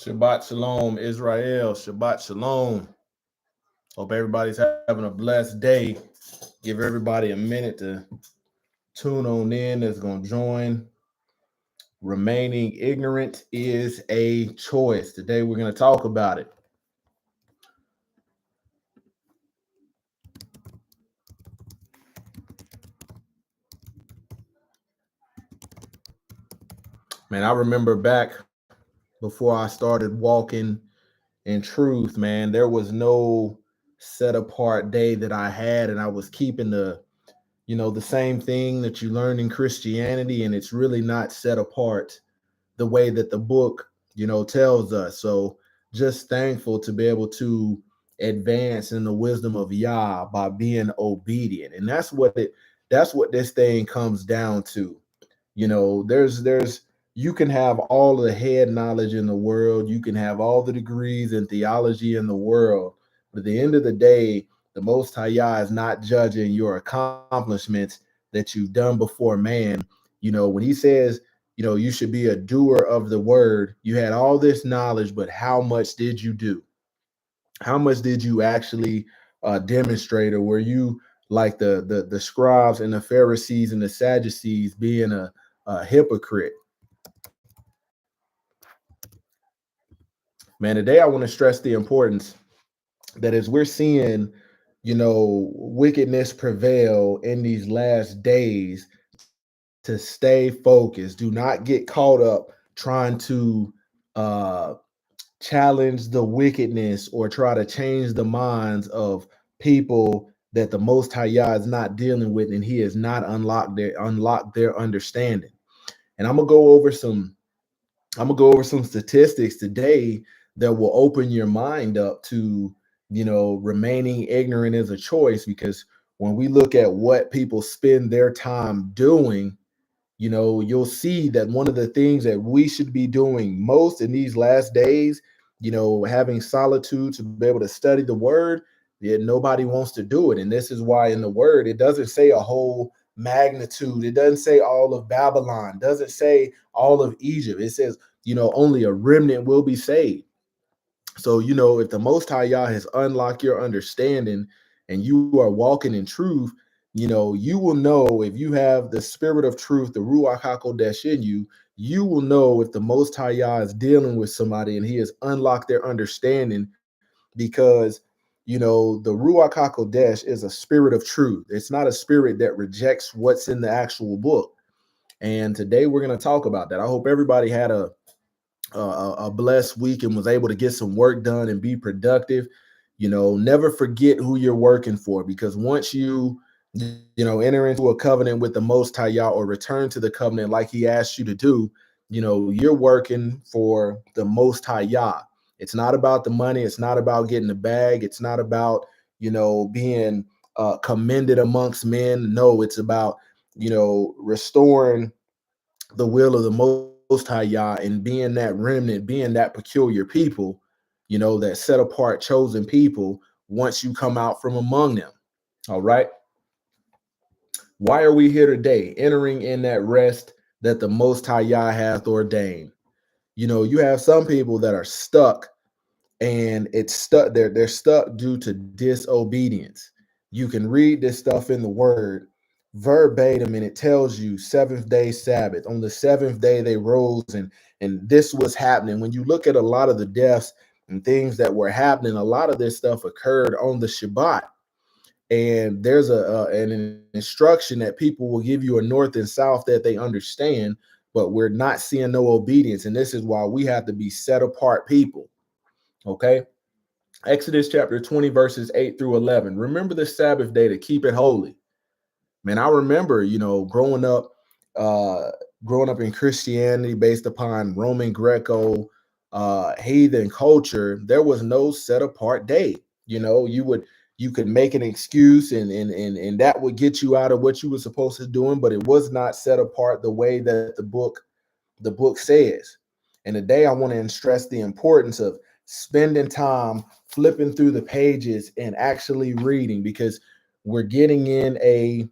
Shabbat Shalom, Israel. Shabbat Shalom. Hope everybody's having a blessed day. Give everybody a minute to tune on in that's going to join. Remaining ignorant is a choice. Today we're going to talk about it. Man, I remember back before I started walking in truth, man, there was no set apart day that I had, and I was keeping the same thing that you learn in Christianity, and it's really not set apart the way that the book, tells us. So just thankful to be able to advance in the wisdom of Yah by being obedient. And that's what this thing comes down to. There's you can have all the head knowledge in the world, you can have all the degrees in theology in the world, but at the end of the day, the Most High Yah is not judging your accomplishments that you've done before man. When he says, you should be a doer of the word, you had all this knowledge, but how much did you do? How much did you actually demonstrate? Or were you like the scribes and the Pharisees and the Sadducees, being a hypocrite? Man, today I want to stress the importance that as we're seeing, wickedness prevail in these last days, to stay focused. Do not get caught up trying to uh, challenge the wickedness or try to change the minds of people that the Most High Yah is not dealing with, and He has not unlocked their understanding. And I'm gonna go over some statistics today that will open your mind up to, remaining ignorant is a choice. Because when we look at what people spend their time doing, you'll see that one of the things that we should be doing most in these last days, having solitude to be able to study the word, yet nobody wants to do it. And this is why in the word, it doesn't say a whole magnitude. It doesn't say all of Babylon, doesn't say all of Egypt. It says, only a remnant will be saved. So, if the Most High Yah has unlocked your understanding and you are walking in truth, you will know if you have the spirit of truth, the Ruach HaKodesh in you, you will know if the Most High Yah is dealing with somebody and He has unlocked their understanding. Because, the Ruach HaKodesh is a spirit of truth. It's not a spirit that rejects what's in the actual book. And today we're going to talk about that. I hope everybody had a blessed week and was able to get some work done and be productive. Never forget who you're working for, because once enter into a covenant with the Most High Yah, or return to the covenant like He asked you to do, you're working for the Most High Yah. It's not about the money. It's not about getting the bag. It's not about, being commended amongst men. No, it's about, restoring the will of the Most High Yah and being that remnant, being that peculiar people, that set apart, chosen people, once you come out from among them. All right. Why are we here today? Entering in that rest that the Most High Yah hath ordained. You have some people that are stuck, and it's stuck. They're stuck due to disobedience. You can read this stuff in the word verbatim, and it tells you seventh day Sabbath. On the seventh day they rose, and this was happening. When you look at a lot of the deaths and things that were happening, a lot of this stuff occurred on the Shabbat. And there's an instruction that people will give you a north and south that they understand, but we're not seeing no obedience. And this is why we have to be set apart people. Okay. Exodus chapter 20, verses 8 through 11. Remember the Sabbath day to keep it holy. Man, I remember, growing up in Christianity based upon Roman Greco heathen culture. There was no set apart day. You could make an excuse, and that would get you out of what you were supposed to do, but it was not set apart the way that the book says. And today I want to stress the importance of spending time flipping through the pages and actually reading, because we're getting in a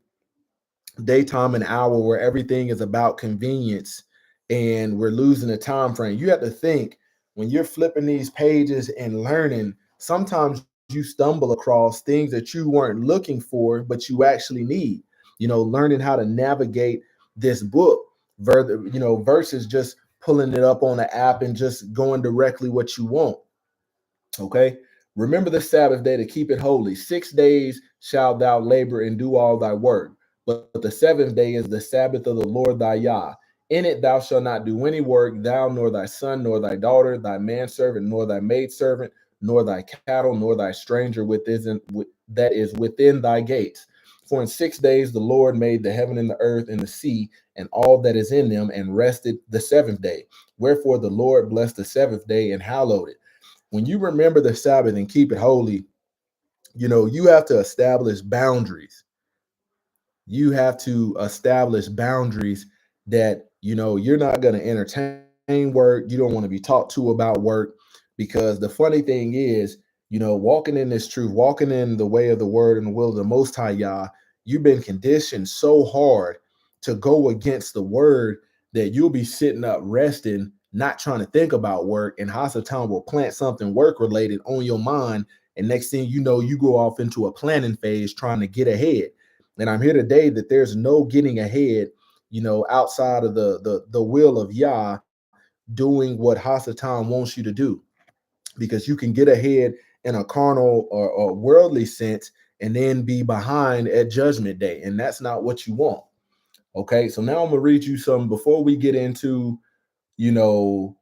daytime and hour where everything is about convenience, and we're losing the time frame. You have to think, when you're flipping these pages and learning, sometimes you stumble across things that you weren't looking for, but you actually need. Learning how to navigate this book, versus just pulling it up on the app and just going directly what you want. Okay. Remember the Sabbath day to keep it holy. 6 days shalt thou labor and do all thy work. But the seventh day is the Sabbath of the Lord thy Yah. In it thou shalt not do any work, thou nor thy son, nor thy daughter, thy manservant, nor thy maidservant, nor thy cattle, nor thy stranger that is within thy gates. For in 6 days the Lord made the heaven and the earth and the sea and all that is in them, and rested the seventh day. Wherefore the Lord blessed the seventh day and hallowed it. When you remember the Sabbath and keep it holy, you have to establish boundaries. You have to establish boundaries that, you're not going to entertain work. You don't want to be talked to about work, because the funny thing is, walking in this truth, walking in the way of the word and the will of the Most High Yah, you've been conditioned so hard to go against the word that you'll be sitting up resting, not trying to think about work, and Hasatan will plant something work related on your mind. And next thing you know, you go off into a planning phase trying to get ahead. And I'm here today that there's no getting ahead, outside of the will of Yah, doing what Hasatan wants you to do, because you can get ahead in a carnal or worldly sense and then be behind at judgment day. And that's not what you want. Okay. So now I'm gonna read you some before we get into, you know,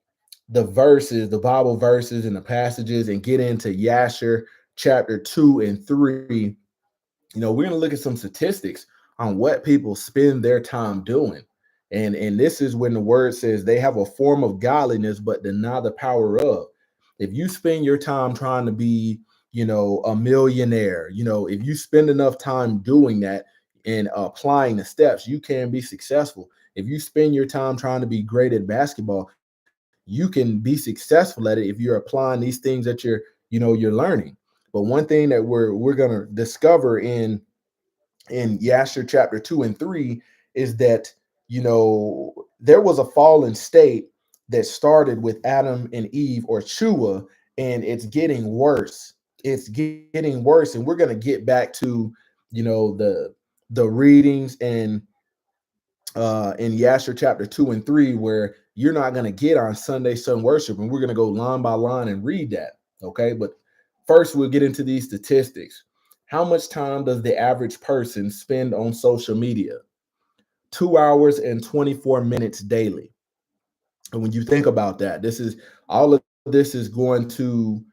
the verses, the Bible verses and the passages, and get into Yasher chapter 2 and 3. We're going to look at some statistics on what people spend their time doing. And this is when the word says they have a form of godliness, but deny the power of. If you spend your time trying to be, a millionaire, if you spend enough time doing that and applying the steps, you can be successful. If you spend your time trying to be great at basketball, you can be successful at it if you're applying these things that you're learning. But one thing that we're gonna discover in Yasher chapter 2 and 3 is that there was a fallen state that started with Adam and Eve, or Chua, and it's getting worse. It's getting worse, and we're gonna get back to the readings in Yasher chapter 2 and 3, where you're not going to get on Sunday Sun worship, and we're going to go line by line and read that. Okay. But first, we'll get into these statistics. How much time does the average person spend on social media? 2 hours and 24 minutes daily. And when you think about that, all of this is going to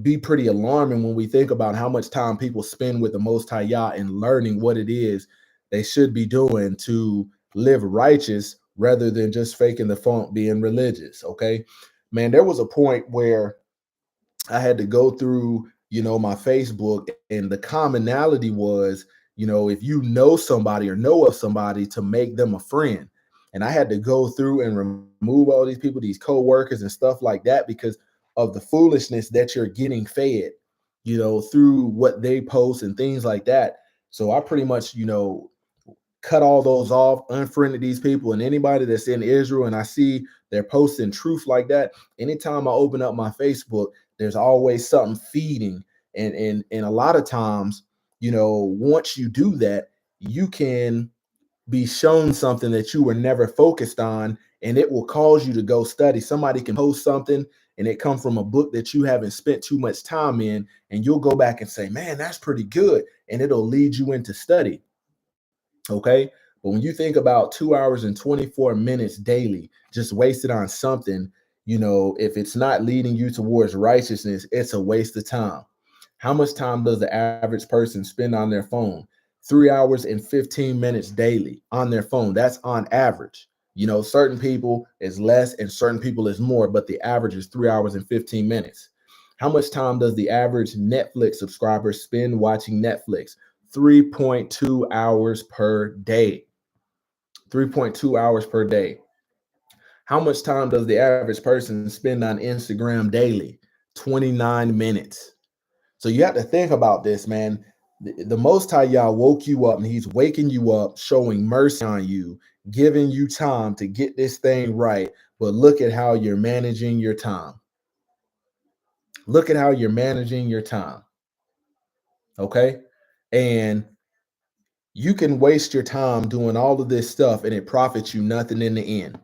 be pretty alarming when we think about how much time people spend with the Most High Yah and learning what it is they should be doing to live righteous rather than just faking the funk being religious. Okay, man, there was a point where I had to go through, my Facebook, and the commonality was, if you know somebody or know of somebody, to make them a friend. And I had to go through and remove all these people, these co-workers and stuff like that, because of the foolishness that you're getting fed, through what they post and things like that. So I pretty much, cut all those off, unfriended these people, and anybody that's in Israel and I see they're posting truth like that. Anytime I open up my Facebook, there's always something feeding. And a lot of times, once you do that, you can be shown something that you were never focused on, and it will cause you to go study. Somebody can post something and it come from a book that you haven't spent too much time in, and you'll go back and say, man, that's pretty good, and it'll lead you into study. Okay. But when you think about 2 hours and 24 minutes daily just wasted on something, if it's not leading you towards righteousness, it's a waste of time. How much time does the average person spend on their phone? 3 hours and 15 minutes daily on their phone. That's on average. Certain people is less and certain people is more, but the average is 3 hours and 15 minutes. How much time does the average Netflix subscriber spend watching Netflix? 3.2 hours per day. 3.2 hours per day. How much time does the average person spend on Instagram daily? 29 minutes. So you have to think about this, man. The Most High Yah woke you up, and he's waking you up, showing mercy on you, giving you time to get this thing right. But look at how you're managing your time. Look at how you're managing your time. Okay. And you can waste your time doing all of this stuff and it profits you nothing in the end.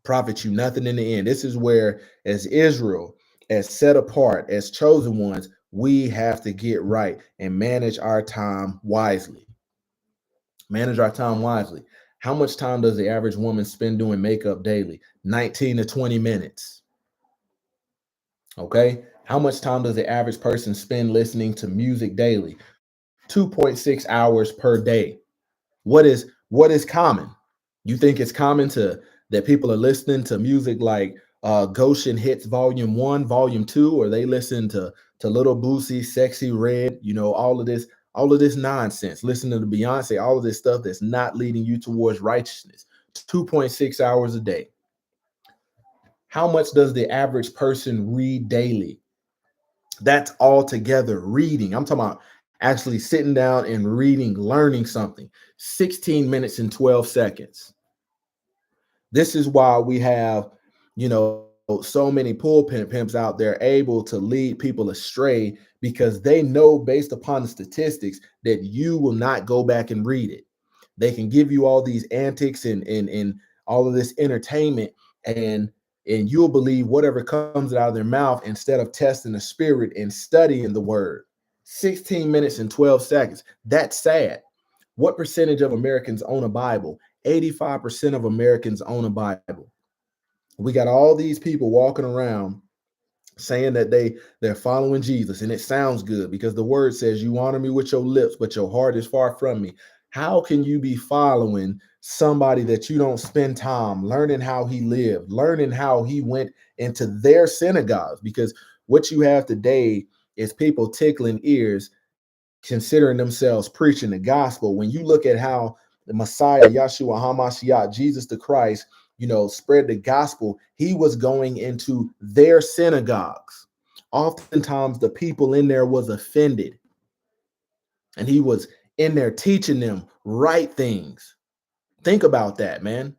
Profits you nothing in the end. This is where, as Israel, as set apart, as chosen ones, we have to get right and manage our time wisely. Manage our time wisely. How much time does the average woman spend doing makeup daily? 19 to 20 minutes. Okay. How much time does the average person spend listening to music daily? 2.6 hours per day. What is common? You think it's common to that people are listening to music like Goshen Hits Volume 1, Volume 2, or they listen to Little Boosie, Sexy Red, all of this nonsense. Listen to the Beyonce, all of this stuff that's not leading you towards righteousness. 2.6 hours a day. How much does the average person read daily? That's all together reading. I'm talking about actually sitting down and reading, learning something. 16 minutes and 12 seconds. This is why we have, so many pulpit pimps out there able to lead people astray because they know based upon the statistics that you will not go back and read it. They can give you all these antics and all of this entertainment, and you'll believe whatever comes out of their mouth instead of testing the spirit and studying the word. 16 minutes and 12 seconds. That's sad. What percentage of Americans own a Bible? 85% of Americans own a Bible. We got all these people walking around saying that they're following Jesus, and it sounds good because the word says you honor me with your lips, but your heart is far from me. How can you be following somebody that you don't spend time learning how he lived, learning how he went into their synagogues? Because what you have today is people tickling ears considering themselves preaching the gospel. When you look at how the Messiah, Yahshua HaMashiach, Jesus the Christ, spread the gospel, he was going into their synagogues. Oftentimes the people in there was offended, and he was in there teaching them right things. Think about that, man.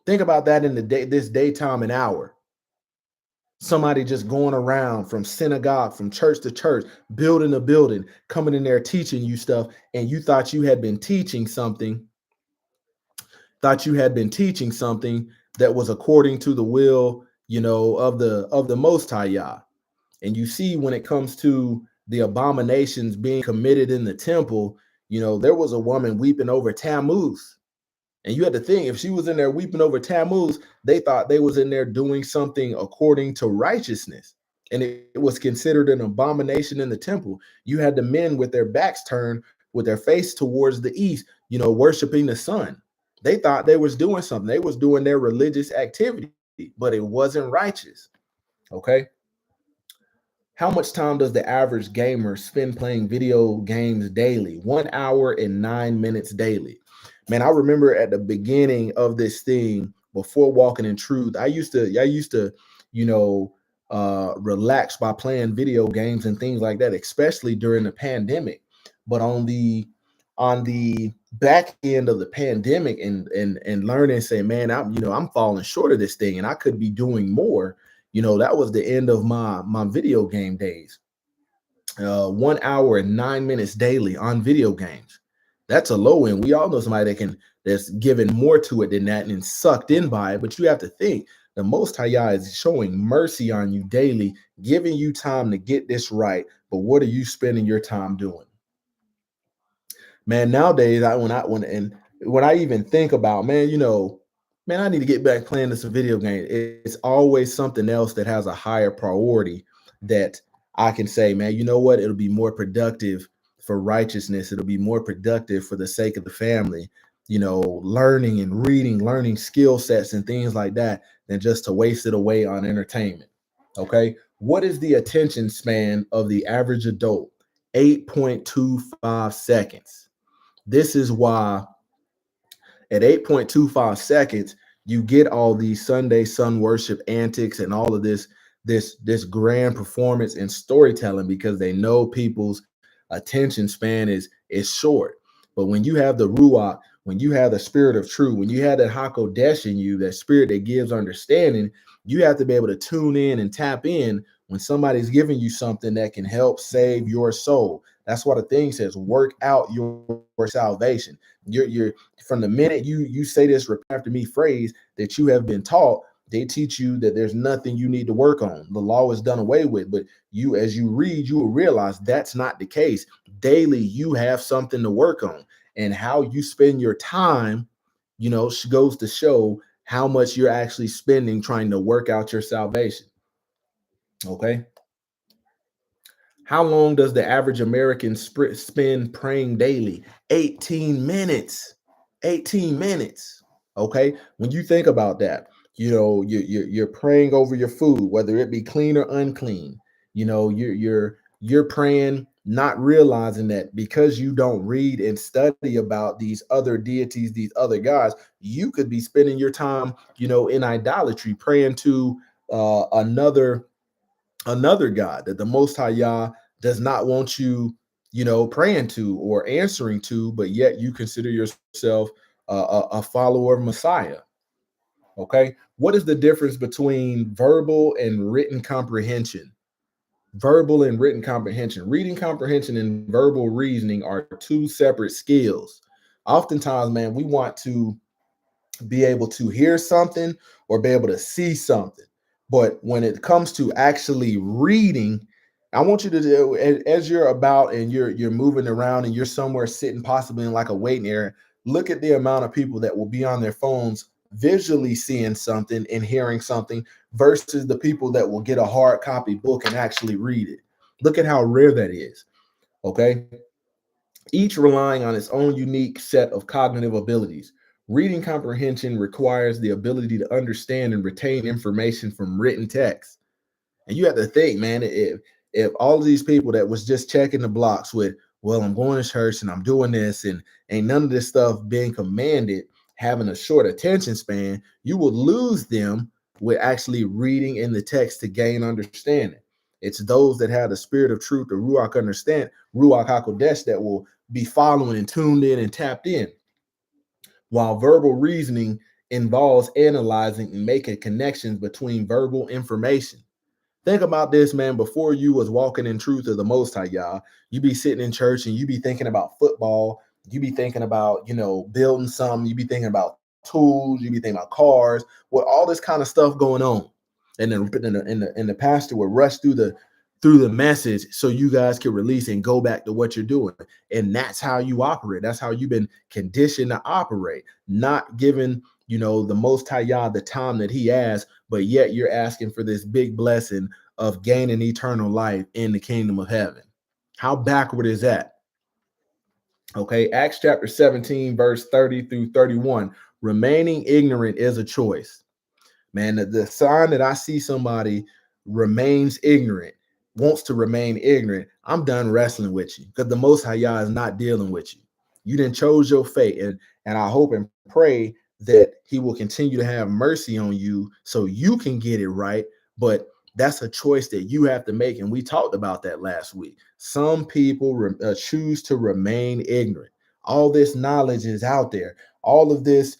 Think about that in this daytime and hour. Somebody just going around from synagogue, from church to church, building to building, coming in there teaching you stuff, and you thought you had been teaching something, that was according to the will, of the Most High Yah. And you see, when it comes to the abominations being committed in the temple, there was a woman weeping over Tammuz. And you had to think, if she was in there weeping over Tammuz, they thought they was in there doing something according to righteousness. And it was considered an abomination in the temple. You had the men with their backs turned, with their face towards the east, worshiping the sun. They thought they was doing something. They was doing their religious activity, but it wasn't righteous. Okay. How much time does the average gamer spend playing video games daily? 1 hour and 9 minutes daily. Man, I remember at the beginning of this thing, before walking in truth, I used to, relax by playing video games and things like that, especially during the pandemic. But on the back end of the pandemic and learning, say, man, I'm falling short of this thing, and I could be doing more. That was the end of my video game days. 1 hour and 9 minutes daily on video games. That's a low end. We all know somebody that's given more to it than that and sucked in by it. But you have to think, the Most High Yah is showing mercy on you daily, giving you time to get this right. But what are you spending your time doing? Man, nowadays, when I even think about, man, I need to get back playing this video game. It's always something else that has a higher priority that I can say, man, you know what? It'll be more productive for righteousness. It'll be more productive for the sake of the family, learning and reading, learning skill sets and things like that, than just to waste it away on entertainment. Okay. What is the attention span of the average adult? 8.25 seconds. This is why at 8.25 seconds, you get all these Sunday sun worship antics and all of this grand performance and storytelling, because they know people's attention span is short. But when you have the Ruach, when you have the spirit of truth, when you have that Hakodesh in you, that spirit that gives understanding, you have to be able to tune in and tap in when somebody's giving you something that can help save your soul. That's why the thing says, work out your salvation. You're from the minute you say this repeat after me phrase that you have been taught, they teach you that there's nothing you need to work on. The law is done away with. But you, as you read, you will realize that's not the case. Daily, you have something to work on, and how you spend your time, goes to show how much you're actually spending trying to work out your salvation. Okay. How long does the average American spend praying daily? 18 minutes. 18 minutes. Okay. When you think about that, you're praying over your food, whether it be clean or unclean. You're praying, not realizing that because you don't read and study about these other deities, these other gods, you could be spending your time, in idolatry, praying to another God that the Most High Yah does not want you, praying to or answering to, but yet you consider yourself a follower of Messiah. Okay. What is the difference between verbal and written comprehension? Verbal and written comprehension. Reading comprehension and verbal reasoning are two separate skills. Oftentimes, man, we want to be able to hear something or be able to see something. But when it comes to actually reading, I want you to do, as you're about and you're moving around and you're somewhere sitting possibly in like a waiting area, look at the amount of people that will be on their phones visually seeing something and hearing something versus the people that will get a hard copy book and actually read it. Look at how rare that is. Okay. Each relying on its own unique set of cognitive abilities. Reading comprehension requires the ability to understand and retain information from written text. And you have to think, man, if all of these people that was just checking the blocks with, well, I'm going to church and I'm doing this, and ain't none of this stuff being commanded, having a short attention span, you will lose them with actually reading in the text to gain understanding. It's those that have the spirit of truth, the Ruach HaKodesh, that will be following and tuned in and tapped in, while verbal reasoning involves analyzing and making connections between verbal information. Think about this, man. Before you was walking in truth of the Most High, y'all, you be sitting in church and you be thinking about football. You be thinking about, building something. You be thinking about tools. You be thinking about cars. With all this kind of stuff going on, and then and the pastor would rush through the message so you guys can release and go back to what you're doing. And that's how you operate. That's how you've been conditioned to operate. Not giving, the Most High Yah the time that He has, but yet you're asking for this big blessing of gaining eternal life in the kingdom of heaven. How backward is that? Okay, Acts chapter 17, verse 30 through 31. Remaining ignorant is a choice. Man, the sign that I see somebody remains ignorant, wants to remain ignorant, I'm done wrestling with you, because the Most High Yah is not dealing with you. You didn't chose your fate, and I hope and pray that He will continue to have mercy on you so you can get it right. But that's a choice that you have to make, and we talked about that last week. Some people choose to remain ignorant. All this knowledge is out there. All of this,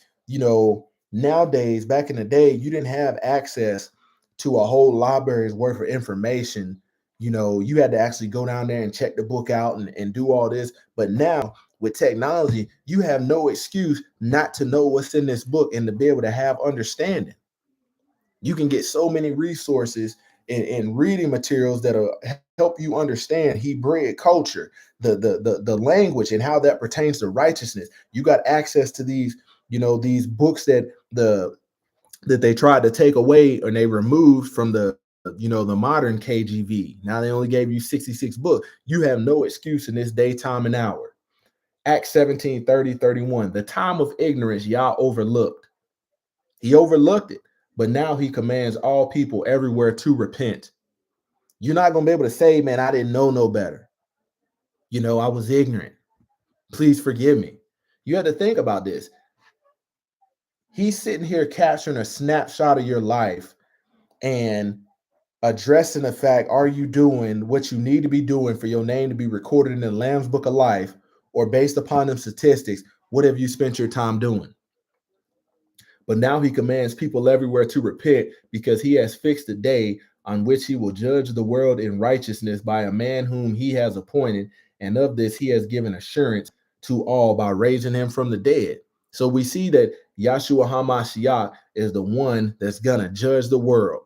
nowadays, back in the day, you didn't have access to a whole library's worth of information. You had to actually go down there and check the book out and do all this. But now with technology, you have no excuse not to know what's in this book and to be able to have understanding. You can get so many resources and reading materials that'll help you understand Hebraic culture, the language, and how that pertains to righteousness. You got access to these books that they tried to take away or they removed from the modern KGV. Now they only gave you 66 books. You have no excuse in this day, time, and hour. Acts 17, 30, 31. The time of ignorance Yah overlooked. He overlooked it, but now He commands all people everywhere to repent. You're not going to be able to say, man, I didn't know no better. I was ignorant. Please forgive me. You have to think about this. He's sitting here capturing a snapshot of your life and addressing the fact, are you doing what you need to be doing for your name to be recorded in the Lamb's Book of Life, or based upon them statistics, What have you spent your time doing? But now he commands people everywhere to repent because he has fixed a day on which he will judge the world in righteousness by a man whom he has appointed. And of this he has given assurance to all by raising him from the dead. So we see that Yahshua HaMashiach is the one that's going to judge the world.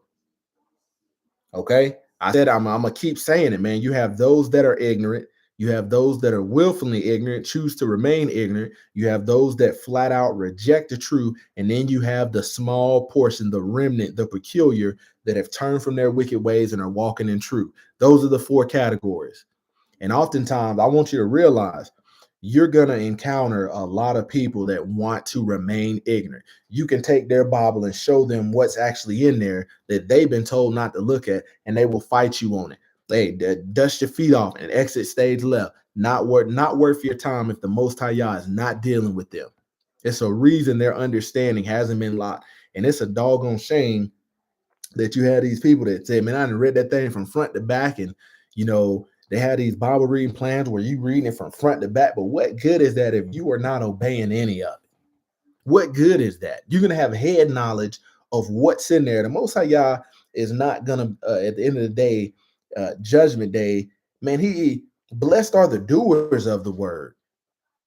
Okay. I said, I'm going to keep saying it, man. You have those that are ignorant. You have those that are willfully ignorant, choose to remain ignorant. You have those that flat out reject the truth. And then you have the small portion, the remnant, the peculiar that have turned from their wicked ways and are walking in truth. Those are the four categories. And oftentimes, I want you to realize you're going to encounter a lot of people that want to remain ignorant. You can take their Bible and show them what's actually in there that they've been told not to look at, and they will fight you on it. Hey, dust your feet off and exit stage left. Not worth your time if the Most High Yah is not dealing with them. It's a reason their understanding hasn't been locked. And it's a doggone shame that you had these people that say, man, I done read that thing from front to back. And, they had these Bible reading plans where you reading it from front to back. But what good is that if you are not obeying any of it? What good is that? You're going to have head knowledge of what's in there. The Most High Yah is not going to, at the end of the day, judgment day, man, he blessed are the doers of the word.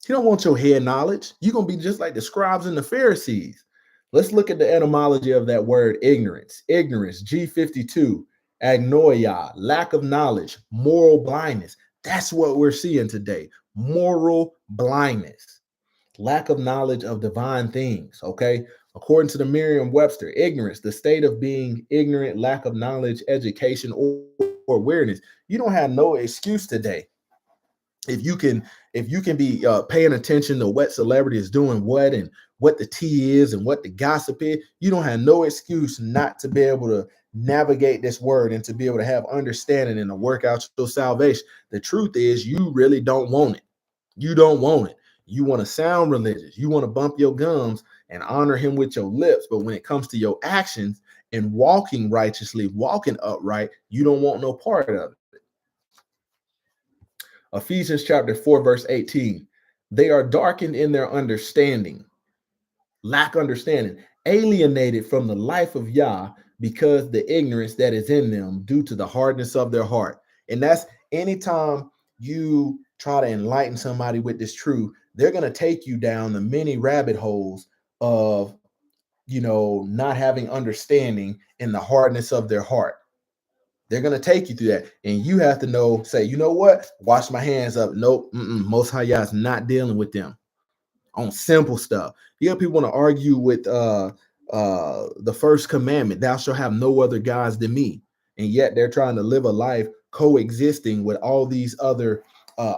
He don't want your head knowledge. You're going to be just like the scribes and the Pharisees. Let's look at the etymology of that word ignorance. Ignorance, G52, agnoia, lack of knowledge, moral blindness. That's what we're seeing today. Moral blindness, lack of knowledge of divine things, okay? According to the Merriam-Webster, ignorance, the state of being ignorant, lack of knowledge, education, or awareness. You don't have no excuse today. If you can be paying attention to what celebrity is doing what and what the tea is and what the gossip is, you don't have no excuse not to be able to navigate this word and to be able to have understanding and to work out your salvation. The truth is you really don't want it. You don't want it. You want to sound religious. You want to bump your gums and honor him with your lips. But when it comes to your actions and walking righteously, walking upright, you don't want no part of it. Ephesians chapter 4, verse 18. They are darkened in their understanding, lack understanding, alienated from the life of Yah because the ignorance that is in them due to the hardness of their heart. And that's anytime you try to enlighten somebody with this truth, they're going to take you down the many rabbit holes of, not having understanding in the hardness of their heart. They're going to take you through that. And you have to know, say, you know what? Wash my hands up. Nope. Most High Yah is not dealing with them on simple stuff. You have people want to argue with the first commandment, thou shalt have no other gods than me. And yet they're trying to live a life coexisting with all these other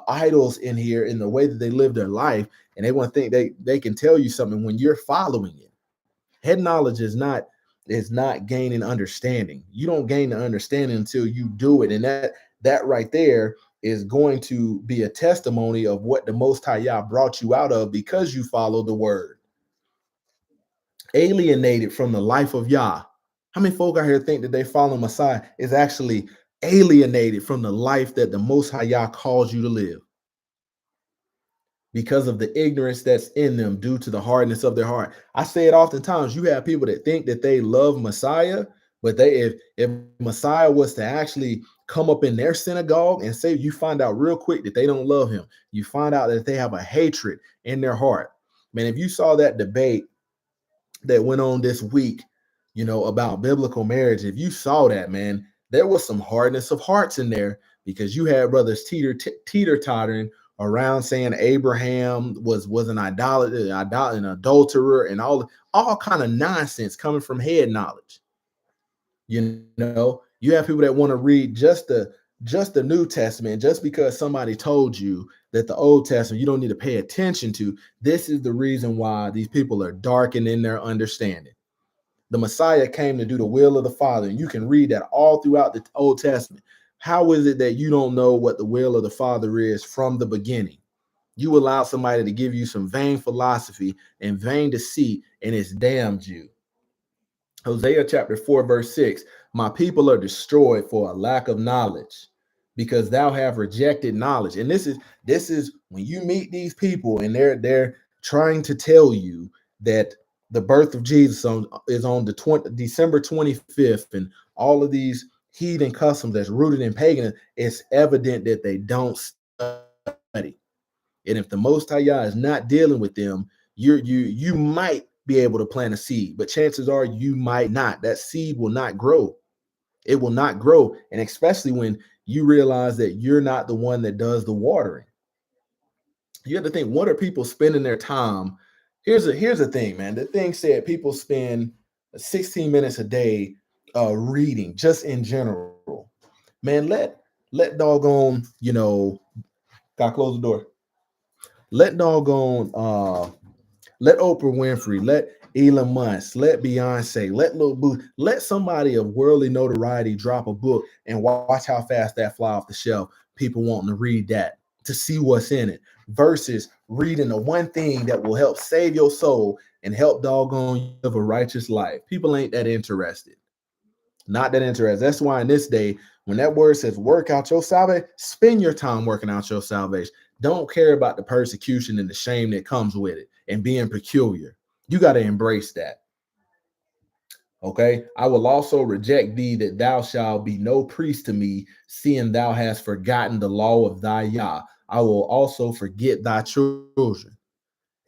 idols in here in the way that they live their life. And they want to think they can tell you something when you're following it. Head knowledge is not gaining understanding. You don't gain the understanding until you do it. And that right there is going to be a testimony of what the Most High Yah brought you out of because you follow the word. Alienated from the life of Yah. How many folk out here think that they follow Messiah is actually alienated from the life that the Most High Yah calls you to live? Because of the ignorance that's in them due to the hardness of their heart. I say it oftentimes, you have people that think that they love Messiah, but if Messiah was to actually come up in their synagogue and say, you find out real quick that they don't love him. You find out that they have a hatred in their heart. Man, if you saw that debate that went on this week, about biblical marriage, if you saw that, man, there was some hardness of hearts in there because you had brothers teeter-tottering around saying Abraham was an idolater, an adulterer, and all kind of nonsense coming from head knowledge. You have people that want to read just the New Testament just because somebody told you that the Old Testament you don't need to pay attention to. This is the reason why these people are darkened in their understanding. The Messiah came to do the will of the Father, and you can read that all throughout the Old Testament. How is it that you don't know what the will of the Father is from the beginning? You allow somebody to give you some vain philosophy and vain deceit, and it's damned you. Hosea chapter 4, verse 6, my people are destroyed for a lack of knowledge because thou have rejected knowledge. And this is when you meet these people and they're trying to tell you that the birth of Jesus is on December 25th, and all of these heathen customs that's rooted in paganism, it's evident that they don't study. And if the Most High Yah is not dealing with them, you might be able to plant a seed, but chances are you might not. That seed will not grow. It will not grow, and especially when you realize that you're not the one that does the watering. You have to think, what are people spending their time? Here's the thing, man. The thing said people spend 16 minutes a day reading, just in general. Man, let doggone, gotta close the door. Let doggone let Oprah Winfrey, let Elon Musk, let Beyonce, let Lil Boo, let somebody of worldly notoriety drop a book and watch how fast that fly off the shelf. People wanting to read that to see what's in it versus reading the one thing that will help save your soul and help doggone you live a righteous life. People ain't that interested. Not that interested. That's why in this day, when that word says work out your salvation, spend your time working out your salvation. Don't care about the persecution and the shame that comes with it and being peculiar. You got to embrace that. Okay. I will also reject thee that thou shalt be no priest to me, seeing thou hast forgotten the law of thy Yah. I will also forget thy children.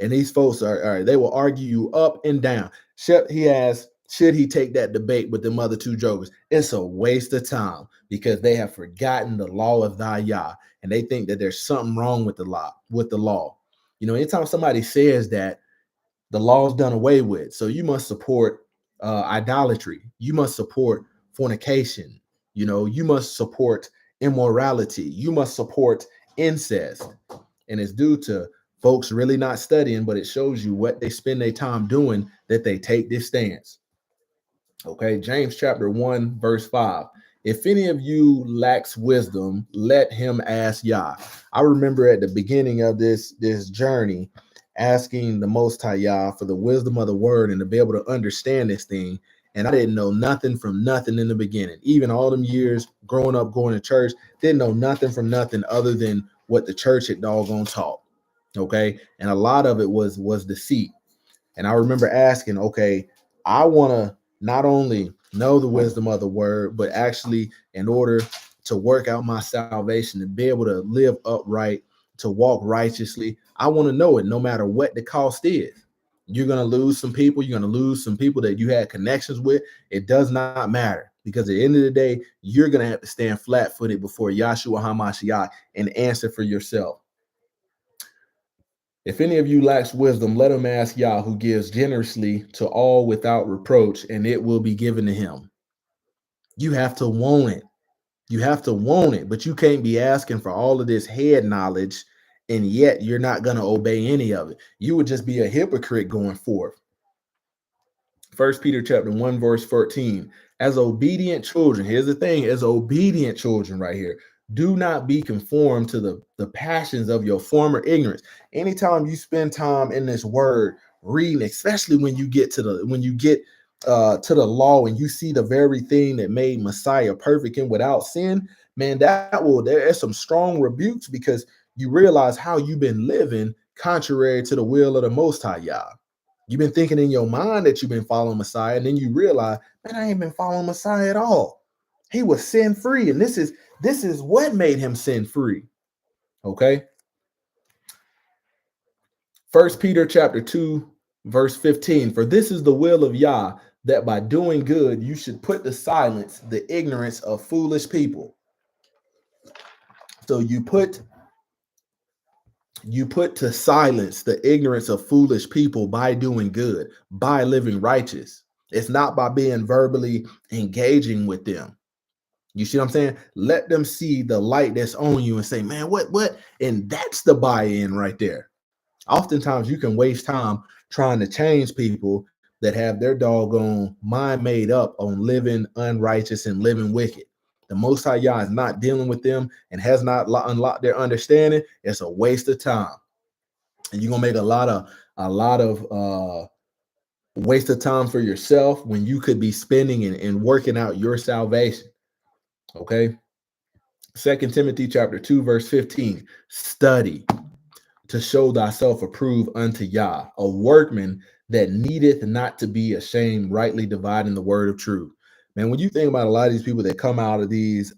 And these folks they will argue you up and down. Should he take that debate with them other two jokers? It's a waste of time because they have forgotten the law of thy Yah, and they think that there's something wrong with the law. Anytime somebody says that, the law is done away with. So you must support idolatry. You must support fornication. You must support immorality. You must support incest. And it's due to folks really not studying, but it shows you what they spend their time doing that they take this stance. Okay, James chapter 1, verse 5. If any of you lacks wisdom, let him ask Yah. I remember at the beginning of this journey asking the Most High Yah for the wisdom of the word and to be able to understand this thing. And I didn't know nothing from nothing in the beginning. Even all them years growing up, going to church, didn't know nothing from nothing other than what the church had doggone taught. Okay. And a lot of it was deceit. And I remember asking, okay, I want to not only know the wisdom of the word, but actually, in order to work out my salvation, to be able to live upright, to walk righteously, I want to know it no matter what the cost is. You're going to lose some people. You're going to lose some people that you had connections with. It does not matter because at the end of the day, you're going to have to stand flat footed before Yahshua HaMashiach and answer for yourself. If any of you lacks wisdom, let him ask Yah, who gives generously to all without reproach, and it will be given to him. You have to want it. You have to want it, but you can't be asking for all of this head knowledge, and yet you're not going to obey any of it. You would just be a hypocrite going forth. 1 Peter chapter 1, verse 14. As obedient children, here's the thing, as obedient children right here, do not be conformed to the passions of your former ignorance. Anytime you spend time in this word reading, especially when you get to the law and you see the very thing that made Messiah perfect and without sin, man, there's some strong rebukes because you realize how you've been living contrary to the will of the Most High Yah. You've been thinking in your mind that you've been following Messiah, and then you realize, man, I ain't been following Messiah at all. He was sin free, and this is what made him sin free. Okay. 1 Peter chapter 2, verse 15. For this is the will of Yah, that by doing good you should put to silence the ignorance of foolish people. So you put to silence the ignorance of foolish people by doing good, by living righteous. It's not by being verbally engaging with them. You see what I'm saying? Let them see the light that's on you and say, man, what? And that's the buy-in right there. Oftentimes you can waste time trying to change people that have their doggone mind made up on living unrighteous and living wicked. The Most High Yah is not dealing with them and has not unlocked their understanding. It's a waste of time. And you're gonna make a lot of waste of time for yourself when you could be spending and working out your salvation. Okay. 2 Timothy chapter 2, verse 15. Study. to show thyself approved unto Yah, a workman that needeth not to be ashamed, rightly dividing the word of truth. Man, when you think about a lot of these people that come out of these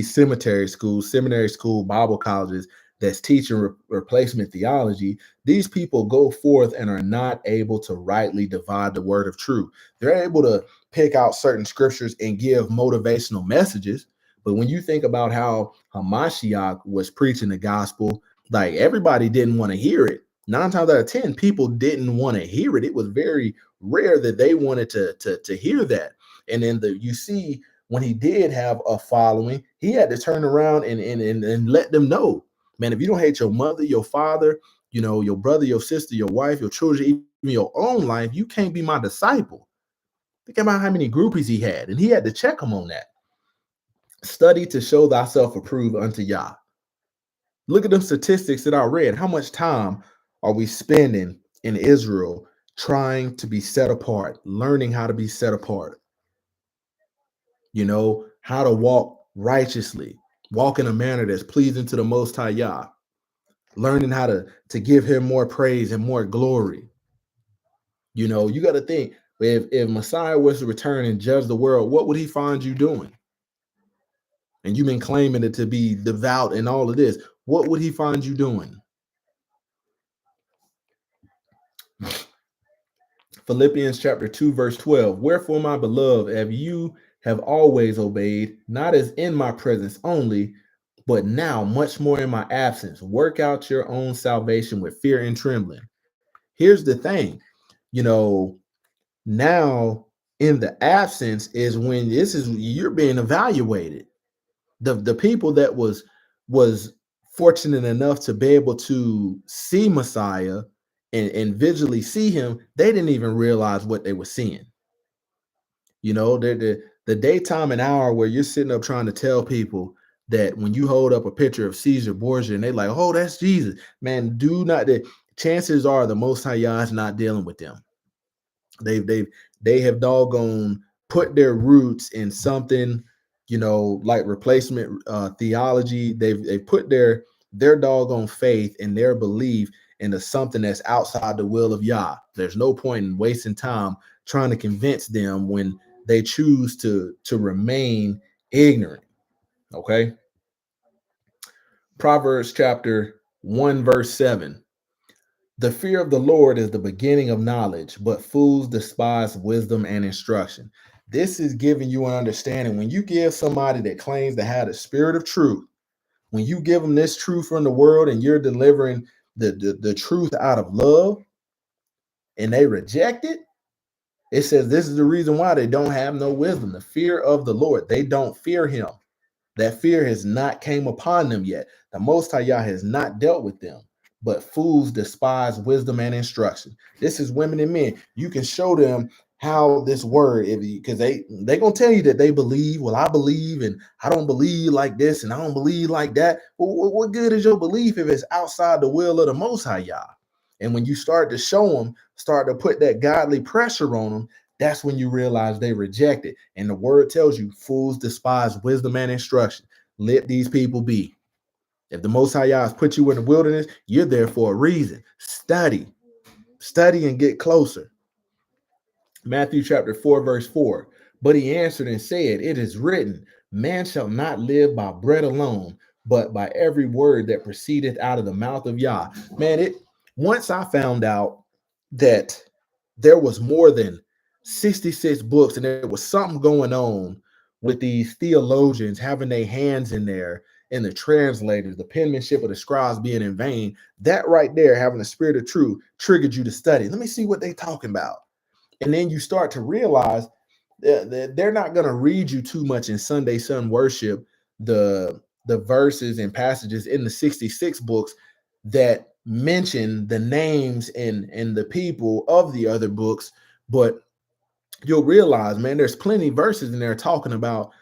seminary school, Bible colleges that's teaching replacement theology, these people go forth and are not able to rightly divide the word of truth. They're able to pick out certain scriptures and give motivational messages. But when you think about how Hamashiach was preaching the gospel, like everybody didn't want to hear it. 9 times out of 10, people didn't want to hear it. It was very rare that they wanted to hear that. And then you see when he did have a following, he had to turn around and let them know, man, if you don't hate your mother, your father, your brother, your sister, your wife, your children, even your own life, you can't be my disciple. Think about how many groupies he had, and he had to check him on that. Study to show thyself approved unto Yah. Look at them statistics that I read. How much time are we spending in Israel trying to be set apart, learning how to be set apart? How to walk righteously, walk in a manner that's pleasing to the Most High Yah, learning how to give him more praise and more glory. You got to think, if Messiah was to return and judge the world, what would he find you doing? And you've been claiming it to be devout and all of this. What would he find you doing? Philippians chapter 2, verse 12. Wherefore, my beloved, as you have always obeyed, not as in my presence only, but now much more in my absence, work out your own salvation with fear and trembling. Here's the thing, now in the absence is when you're being evaluated. The people that was fortunate enough to be able to see Messiah and visually see him, they didn't even realize what they were seeing. The daytime and hour where you're sitting up trying to tell people that when you hold up a picture of Caesar Borgia and they like, oh, that's Jesus, man, the chances are the Most High Yah is not dealing with them. They have doggone put their roots in something, like replacement theology. They've put their doggone faith and their belief into something that's outside the will of Yah. There's no point in wasting time trying to convince them when they choose to remain ignorant. Okay. Proverbs chapter 1, verse 7. The fear of the Lord is the beginning of knowledge, but fools despise wisdom and instruction. This is giving you an understanding. When you give somebody that claims to have the spirit of truth, when you give them this truth from the world and you're delivering the truth out of love and they reject it, it says this is the reason why they don't have no wisdom. The fear of the Lord. They don't fear him. That fear has not came upon them yet. The Most High Yah has not dealt with them. But fools despise wisdom and instruction. This is women and men. You can show them how this word, because they gonna tell you that they believe. Well, I believe, and I don't believe like this, and I don't believe like that. Well, what good is your belief if it's outside the will of the Most High Yah? And when you start to show them, start to put that godly pressure on them, that's when you realize they reject it. And the word tells you, fools despise wisdom and instruction. Let these people be. If the Most High Yah has put you in the wilderness, you're there for a reason. Study and get closer. Matthew chapter 4, verse 4. But he answered and said, it is written, man shall not live by bread alone, but by every word that proceedeth out of the mouth of Yah. Man, once I found out that there was more than 66 books and there was something going on with these theologians having their hands in there, and the translators, the penmanship of the scribes being in vain, that right there, having the spirit of truth, triggered you to study. Let me see what they talking about. And then you start to realize that they're not going to read you too much in Sunday Sun worship, the verses and passages in the 66 books that mention the names and the people of the other books, but you'll realize, man, there's plenty of verses in there talking about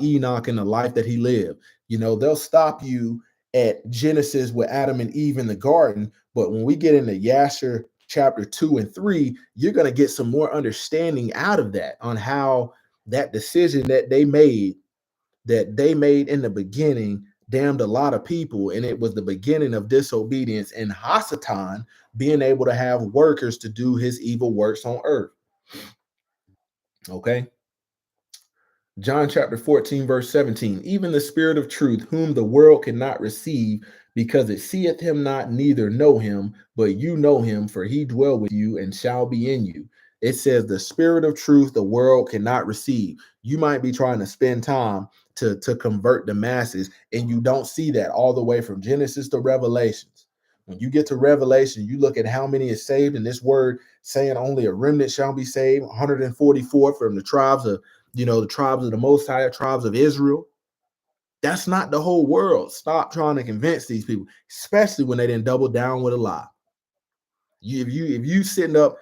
Enoch and the life that he lived. They'll stop you at Genesis with Adam and Eve in the garden, but when we get into Yasher chapter 2 and 3, you're going to get some more understanding out of that on how that decision that they made in the beginning damned a lot of people, and it was the beginning of disobedience and Hasatan being able to have workers to do his evil works on earth. Okay. John chapter 14, verse 17. Even the Spirit of truth, whom the world cannot receive, because it seeth him not, neither know him, but you know him, for he dwell with you and shall be in you. It says the Spirit of truth the world cannot receive. You might be trying to spend time to convert the masses, and you don't see that all the way from Genesis to Revelations. When you get to Revelation, you look at how many is saved, and this word saying only a remnant shall be saved, 144 from the tribes of the tribes of the Most High, tribes of Israel. That's not the whole world. Stop trying to convince these people, especially when they didn't double down with a lie. If you sitting up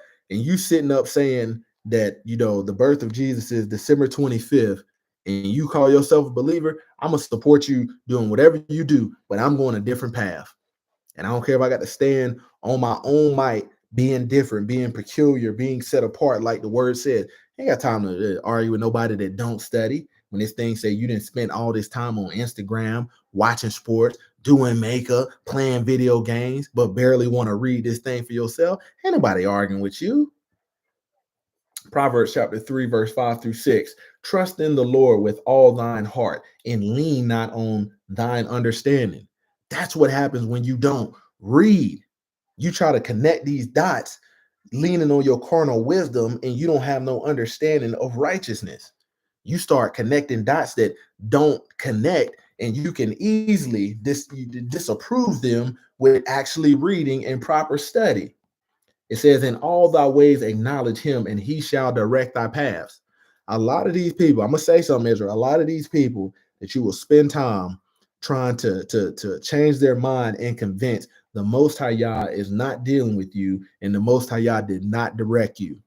saying that the birth of Jesus is December 25th, and you call yourself a believer, I'm gonna support you doing whatever you do, but I'm going a different path. And I don't care if I got to stand on my own might, being different, being peculiar, being set apart, like the word said. I ain't got time to argue with nobody that don't study. When this thing say you didn't spend all this time on Instagram, watching sports, doing makeup, playing video games, but barely want to read this thing for yourself, ain't nobody arguing with you. Proverbs chapter 3, verse 5 through 6. Trust in the Lord with all thine heart and lean not on thine understanding. That's what happens when you don't read. You try to connect these dots, leaning on your carnal wisdom, and you don't have no understanding of righteousness. You start connecting dots that don't connect, and you can easily disapprove them with actually reading and proper study. It says, in all thy ways acknowledge him, and he shall direct thy paths. A lot of these people, I'm gonna say something, Israel. A lot of these people that you will spend time trying to change their mind and convince, the Most High Yah is not dealing with you, and the Most High Yah did not direct you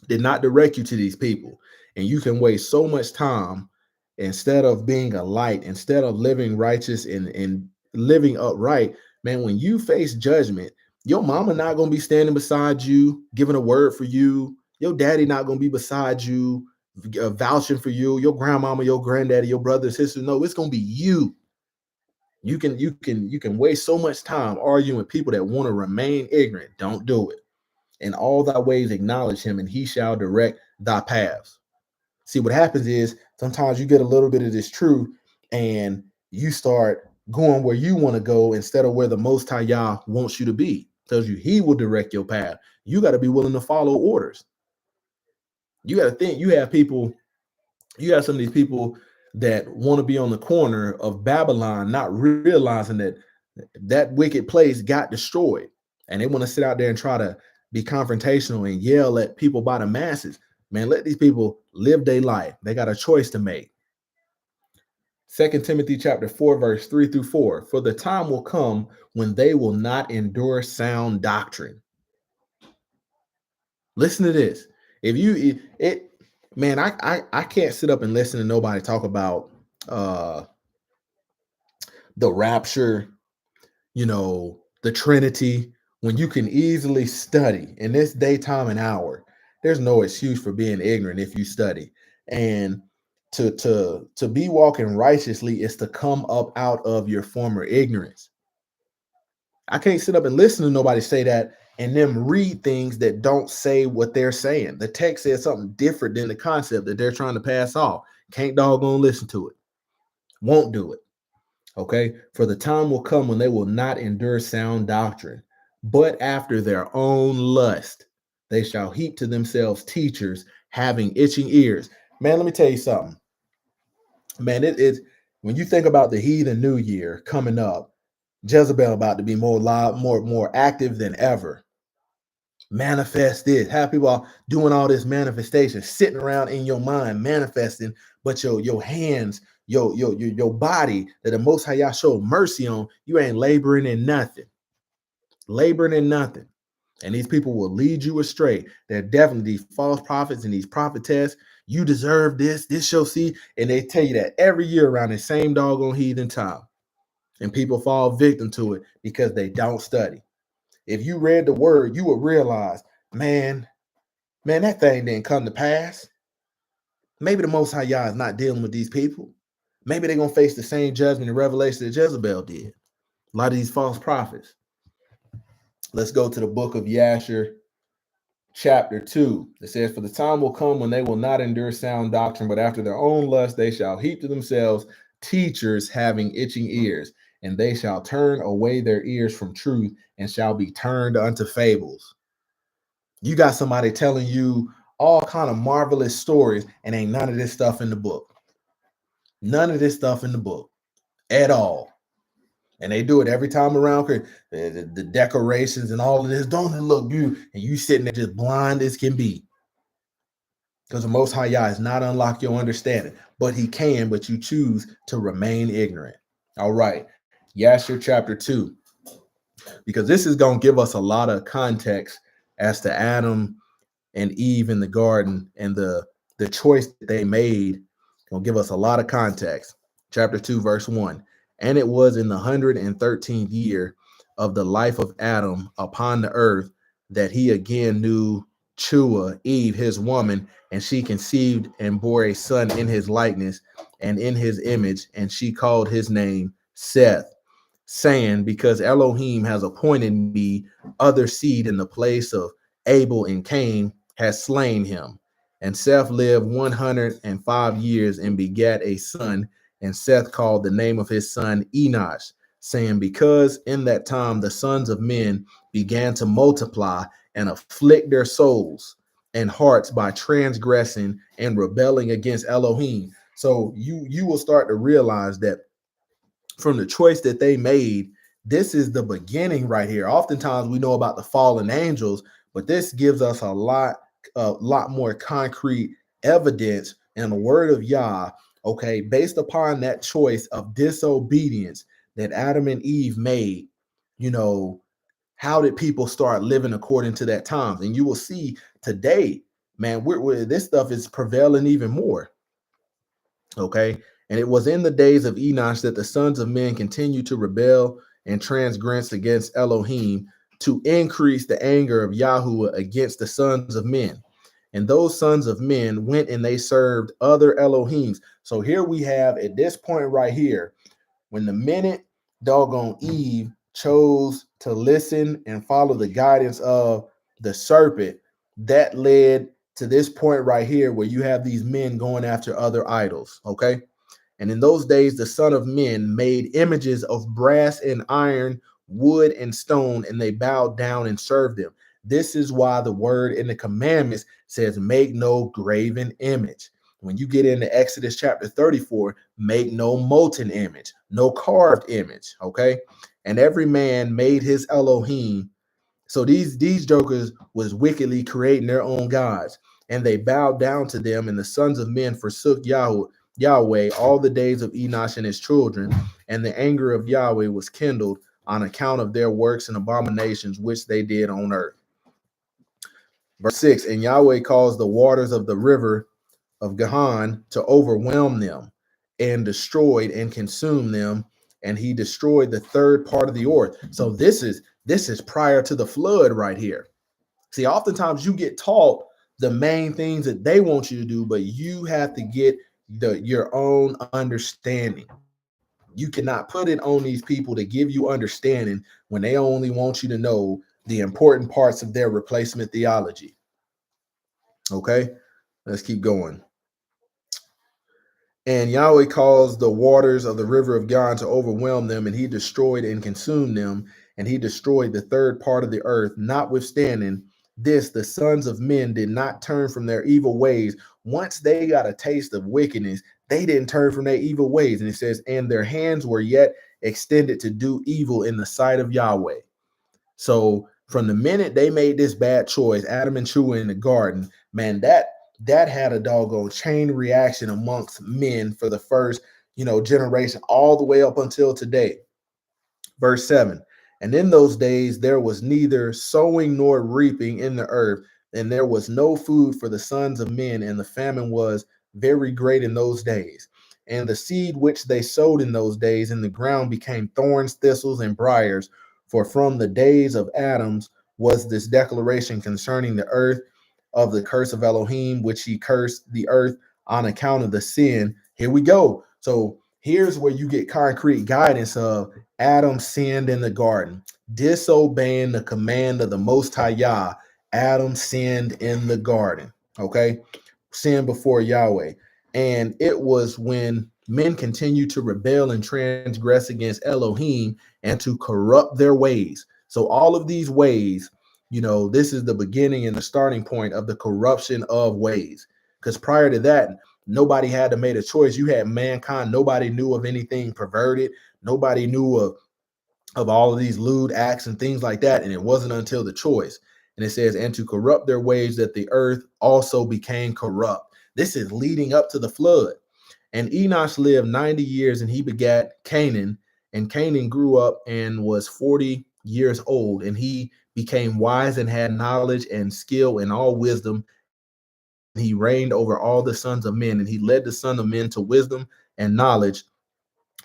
to these people. And you can waste so much time instead of being a light, instead of living righteous and living upright. Man, when you face judgment, your mama not going to be standing beside you giving a word for you. Your daddy not going to be beside you vouching for you. Your grandmama, your granddaddy, your brother, sister. No, it's going to be you. You can waste so much time arguing with people that want to remain ignorant. Don't do it. In all thy ways acknowledge him, and he shall direct thy paths. See, what happens is sometimes you get a little bit of this truth, and you start going where you want to go instead of where the Most High Yah wants you to be. Tells you he will direct your path. You got to be willing to follow orders. You got to think. You have some of these people that want to be on the corner of Babylon, not realizing that that wicked place got destroyed, and they want to sit out there and try to be confrontational and yell at people by the masses. Man, let these people live their life. They got a choice to make. 2 Timothy chapter 4, verse 3 through 4. For the time will come when they will not endure sound doctrine. Listen to this. If you it man, I can't sit up and listen to nobody talk about the rapture, the Trinity, when you can easily study in this daytime and hour. There's no excuse for being ignorant if you study. And to be walking righteously is to come up out of your former ignorance. I can't sit up and listen to nobody say that and them read things that don't say what they're saying. The text says something different than the concept that they're trying to pass off. Can't doggone listen to it. Won't do it. Okay, for the time will come when they will not endure sound doctrine, but after their own lust, they shall heap to themselves teachers having itching ears. Man, let me tell you something. Man, it's when you think about the heathen new year coming up, Jezebel about to be more loud, more active than ever. Manifest this. Have people doing all this manifestation, sitting around in your mind manifesting, but your hands, your body that the Most High Yah showed mercy on, you ain't laboring in nothing. Laboring in nothing. And these people will lead you astray. They're definitely these false prophets and these prophetess. You deserve this shall see. And they tell you that every year around the same doggone heathen time. And people fall victim to it because they don't study. If you read the word, you would realize, man, that thing didn't come to pass. Maybe the Most High Yah is not dealing with these people. Maybe they're going to face the same judgment and revelation that Jezebel did. A lot of these false prophets. Let's go to the book of Yasher, chapter 2. It says, "For the time will come when they will not endure sound doctrine, but after their own lust they shall heap to themselves teachers having itching ears, and they shall turn away their ears from truth and shall be turned unto fables." You got somebody telling you all kind of marvelous stories, and ain't none of this stuff in the book. None of this stuff in the book at all. And they do it every time around the decorations and all of this. Don't it look beautiful? And you sitting there just blind as can be. Because the Most High Yah is not unlock your understanding, but he can, but you choose to remain ignorant. All right. Yasher chapter 2. Because this is going to give us a lot of context as to Adam and Eve in the garden and the choice that they made. Gonna give us a lot of context. Chapter 2, verse 1. "And it was in the 113th year of the life of Adam upon the earth that he again knew Chua, Eve, his woman, and she conceived and bore a son in his likeness and in his image, and she called his name Seth, saying, Because Elohim has appointed me other seed in the place of Abel and Cain, has slain him. And Seth lived 105 years and begat a son, and Seth called the name of his son Enosh, saying, Because in that time the sons of men began to multiply and afflict their souls and hearts by transgressing and rebelling against Elohim." So you will start to realize that from the choice that they made, this is the beginning right here. Oftentimes we know about the fallen angels, but this gives us a lot more concrete evidence in the word of Yah, okay, based upon that choice of disobedience that Adam and Eve made. You know, how did people start living according to that times? And you will see today, man, this stuff is prevailing even more. Okay. "And it was in the days of Enosh that the sons of men continued to rebel and transgress against Elohim, to increase the anger of Yahuwah against the sons of men. And those sons of men went and they served other Elohims." So here we have at this point right here, when the minute doggone Eve chose to listen and follow the guidance of the serpent, that led to this point right here where you have these men going after other idols. Okay. "And in those days, the Son of Men made images of brass and iron, wood and stone, and they bowed down and served them." This is why the word in the commandments says, "Make no graven image." When you get into Exodus chapter 34, make no molten image, no carved image. Okay. "And every man made his Elohim." So these jokers was wickedly creating their own gods, and they bowed down to them, and the sons of men forsook Yahweh all the days of Enosh and his children, and the anger of Yahweh was kindled on account of their works and abominations which they did on earth. Verse 6, "And Yahweh caused the waters of the river of Gahan to overwhelm them, and destroyed and consumed them, and he destroyed the third part of the earth." So this is prior to the flood right here. See, oftentimes you get taught the main things that they want you to do, but you have to get your own understanding. You cannot put it on these people to give you understanding when they only want you to know the important parts of their replacement theology. Okay, let's keep going. "And Yahweh caused the waters of the river of God to overwhelm them, and he destroyed and consumed them, and he destroyed the third part of the earth. Notwithstanding this, the sons of men did not turn from their evil ways." Once they got a taste of wickedness, they didn't turn from their evil ways. And it says, "And their hands were yet extended to do evil in the sight of Yahweh." So from the minute they made this bad choice, Adam and Chua in the garden, man, that had a doggone chain reaction amongst men for the first, generation, all the way up until today. Verse 7, "And in those days there was neither sowing nor reaping in the earth, and there was no food for the sons of men, and the famine was very great in those days. And the seed which they sowed in those days in the ground became thorns, thistles, and briars. For from the days of Adam's was this declaration concerning the earth of the curse of Elohim, which he cursed the earth on account of the sin." Here we go. So Here's where you get concrete guidance of Adam sinned in the garden, disobeying the command of the Most High Yah. Adam sinned in the garden. Okay, sin before Yahweh. And it was when men continued to rebel and transgress against Elohim and to corrupt their ways. So, all of these ways, this is the beginning and the starting point of the corruption of ways. Because prior to that, nobody had to make a choice. You had mankind. Nobody knew of anything perverted. Nobody knew of all of these lewd acts and things like that. And it wasn't until the choice. And it says, and to corrupt their ways, that the earth also became corrupt. This is leading up to the flood. And Enosh lived 90 years and he begat Canaan. And Canaan grew up and was 40 years old. And he became wise and had knowledge and skill and all wisdom. And he reigned over all the sons of men. And he led the sons of men to wisdom and knowledge.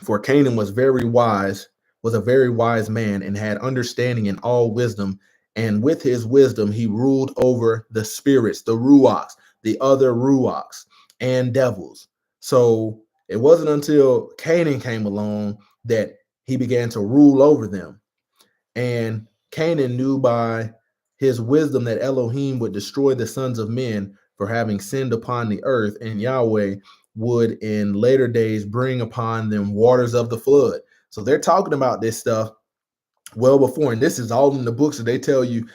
For Canaan was a very wise man, and had understanding and all wisdom. And with his wisdom, he ruled over the spirits, the ruachs, the other ruachs, and devils. So it wasn't until Canaan came along that he began to rule over them. And Canaan knew by his wisdom that Elohim would destroy the sons of men for having sinned upon the earth, and Yahweh would in later days bring upon them waters of the flood. So they're talking about this stuff well before, and this is all in the books that they tell you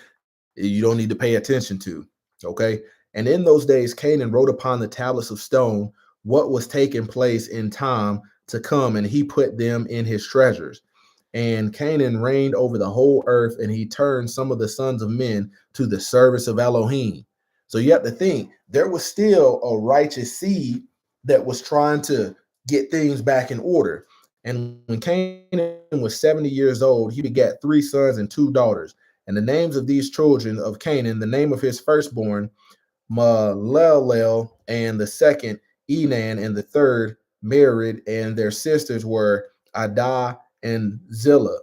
don't need to pay attention to. Okay. And in those days, Canaan wrote upon the tablets of stone what was taking place in time to come, and he put them in his treasures. And Canaan reigned over the whole earth, and he turned some of the sons of men to the service of Elohim. So you have to think there was still a righteous seed that was trying to get things back in order. And when Canaan was 70 years old, he begat 3 sons and 2 daughters. And the names of these children of Canaan, the name of his firstborn, Malelel, and the second, Enan, and the third, Merid, and their sisters were Adah and Zillah.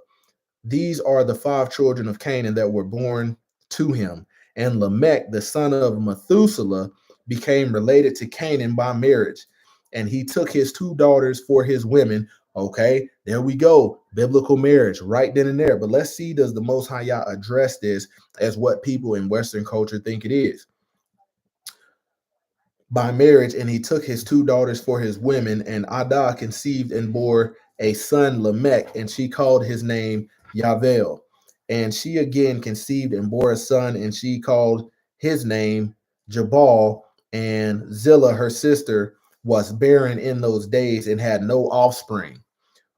These are the 5 children of Canaan that were born to him. And Lamech, the son of Methuselah, became related to Canaan by marriage. And he took his 2 daughters for his women. Okay, there we go. Biblical marriage right then and there. But let's see, does the Most High Yah address this as what people in Western culture think it is? By marriage, and he took his 2 daughters for his women, and Adah conceived and bore a son Lamech, and she called his name Yavel. And she again conceived and bore a son, and she called his name Jabal. And Zillah, her sister, was barren in those days and had no offspring.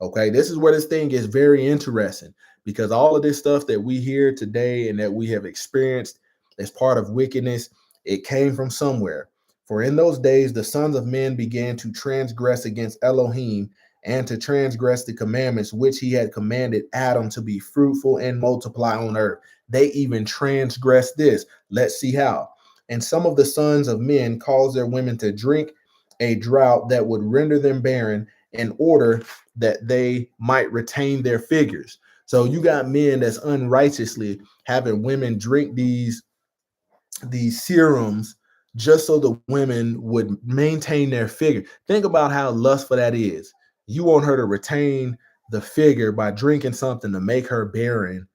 Okay, this is where this thing gets very interesting, because all of this stuff that we hear today and that we have experienced as part of wickedness, it came from somewhere. For in those days, the sons of men began to transgress against Elohim and to transgress the commandments which he had commanded Adam to be fruitful and multiply on earth. They even transgressed this. Let's see how. And some of the sons of men caused their women to drink a drought that would render them barren, in order that they might retain their figures. So you got men that's unrighteously having women drink these serums just so the women would maintain their figure. Think about how lustful that is. You want her to retain the figure by drinking something to make her barren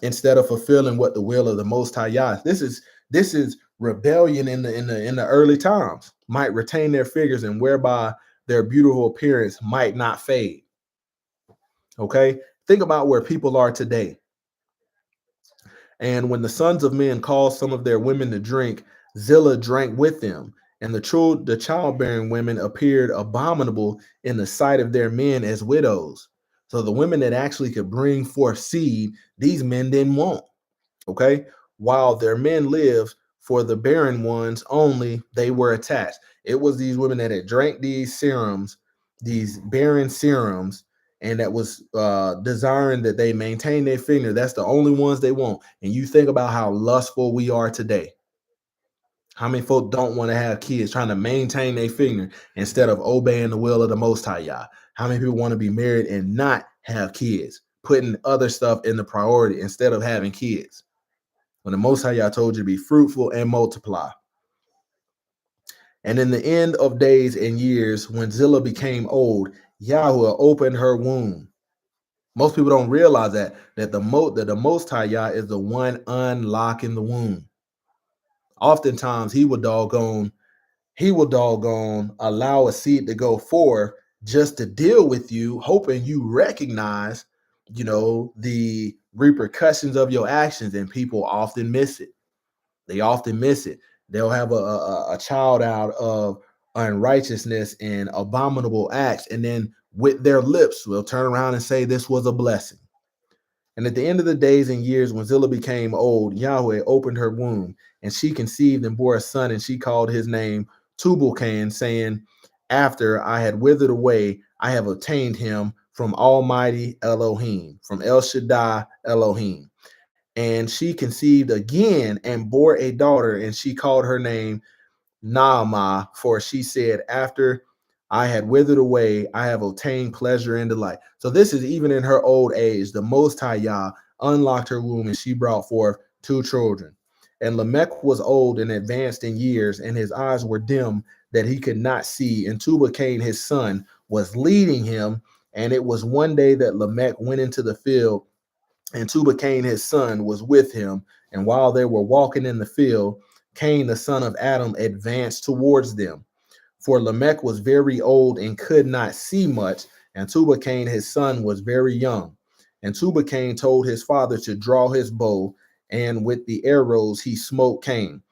instead of fulfilling what the will of the Most High Yah. This is rebellion in the early times. Might retain their figures, and whereby their beautiful appearance might not fade. Okay, think about where people are today. And when the sons of men called some of their women to drink, Zillah drank with them, and the childbearing women appeared abominable in the sight of their men as widows. So the women that actually could bring forth seed, these men didn't want. Okay, while their men lived, for the barren ones only they were attached. It was these women that had drank these serums, these barren serums, and that was desiring that they maintain their figure. That's the only ones they want. And you think about how lustful we are today. How many folk don't want to have kids, trying to maintain their figure instead of obeying the will of the Most High Yah? How many people want to be married and not have kids, putting other stuff in the priority instead of having kids, when the Most High Yah told you to be fruitful and multiply? And in the end of days and years, when Zillah became old, Yahweh opened her womb. Most people don't realize that the Most High Yah is the one unlocking the womb. Oftentimes, he will doggone allow a seed to go forth just to deal with you, hoping you recognize, the repercussions of your actions, and people often miss it. They often miss it. They'll have a child out of unrighteousness and abominable acts, and then with their lips will turn around and say this was a blessing. And at the end of the days and years, when Zillah became old, Yahweh opened her womb, and she conceived and bore a son, and she called his name Tubal-Cain, saying, after I had withered away, I have obtained him from Almighty Elohim, from El Shaddai Elohim. And she conceived again and bore a daughter, and she called her name Naamah, for she said, after I had withered away, I have obtained pleasure and delight. So this is even in her old age. The Most High Yah unlocked her womb, and she brought forth two children. And Lamech was old and advanced in years, and his eyes were dim that he could not see. And Tubal-Cain, his son, was leading him. And it was one day that Lamech went into the field, and Tubal-Cain his son was with him. And while they were walking in the field, Cain the son of Adam advanced towards them. For Lamech was very old and could not see much, and Tubal-Cain his son was very young. And Tubal-Cain told his father to draw his bow, and with the arrows he smote Cain,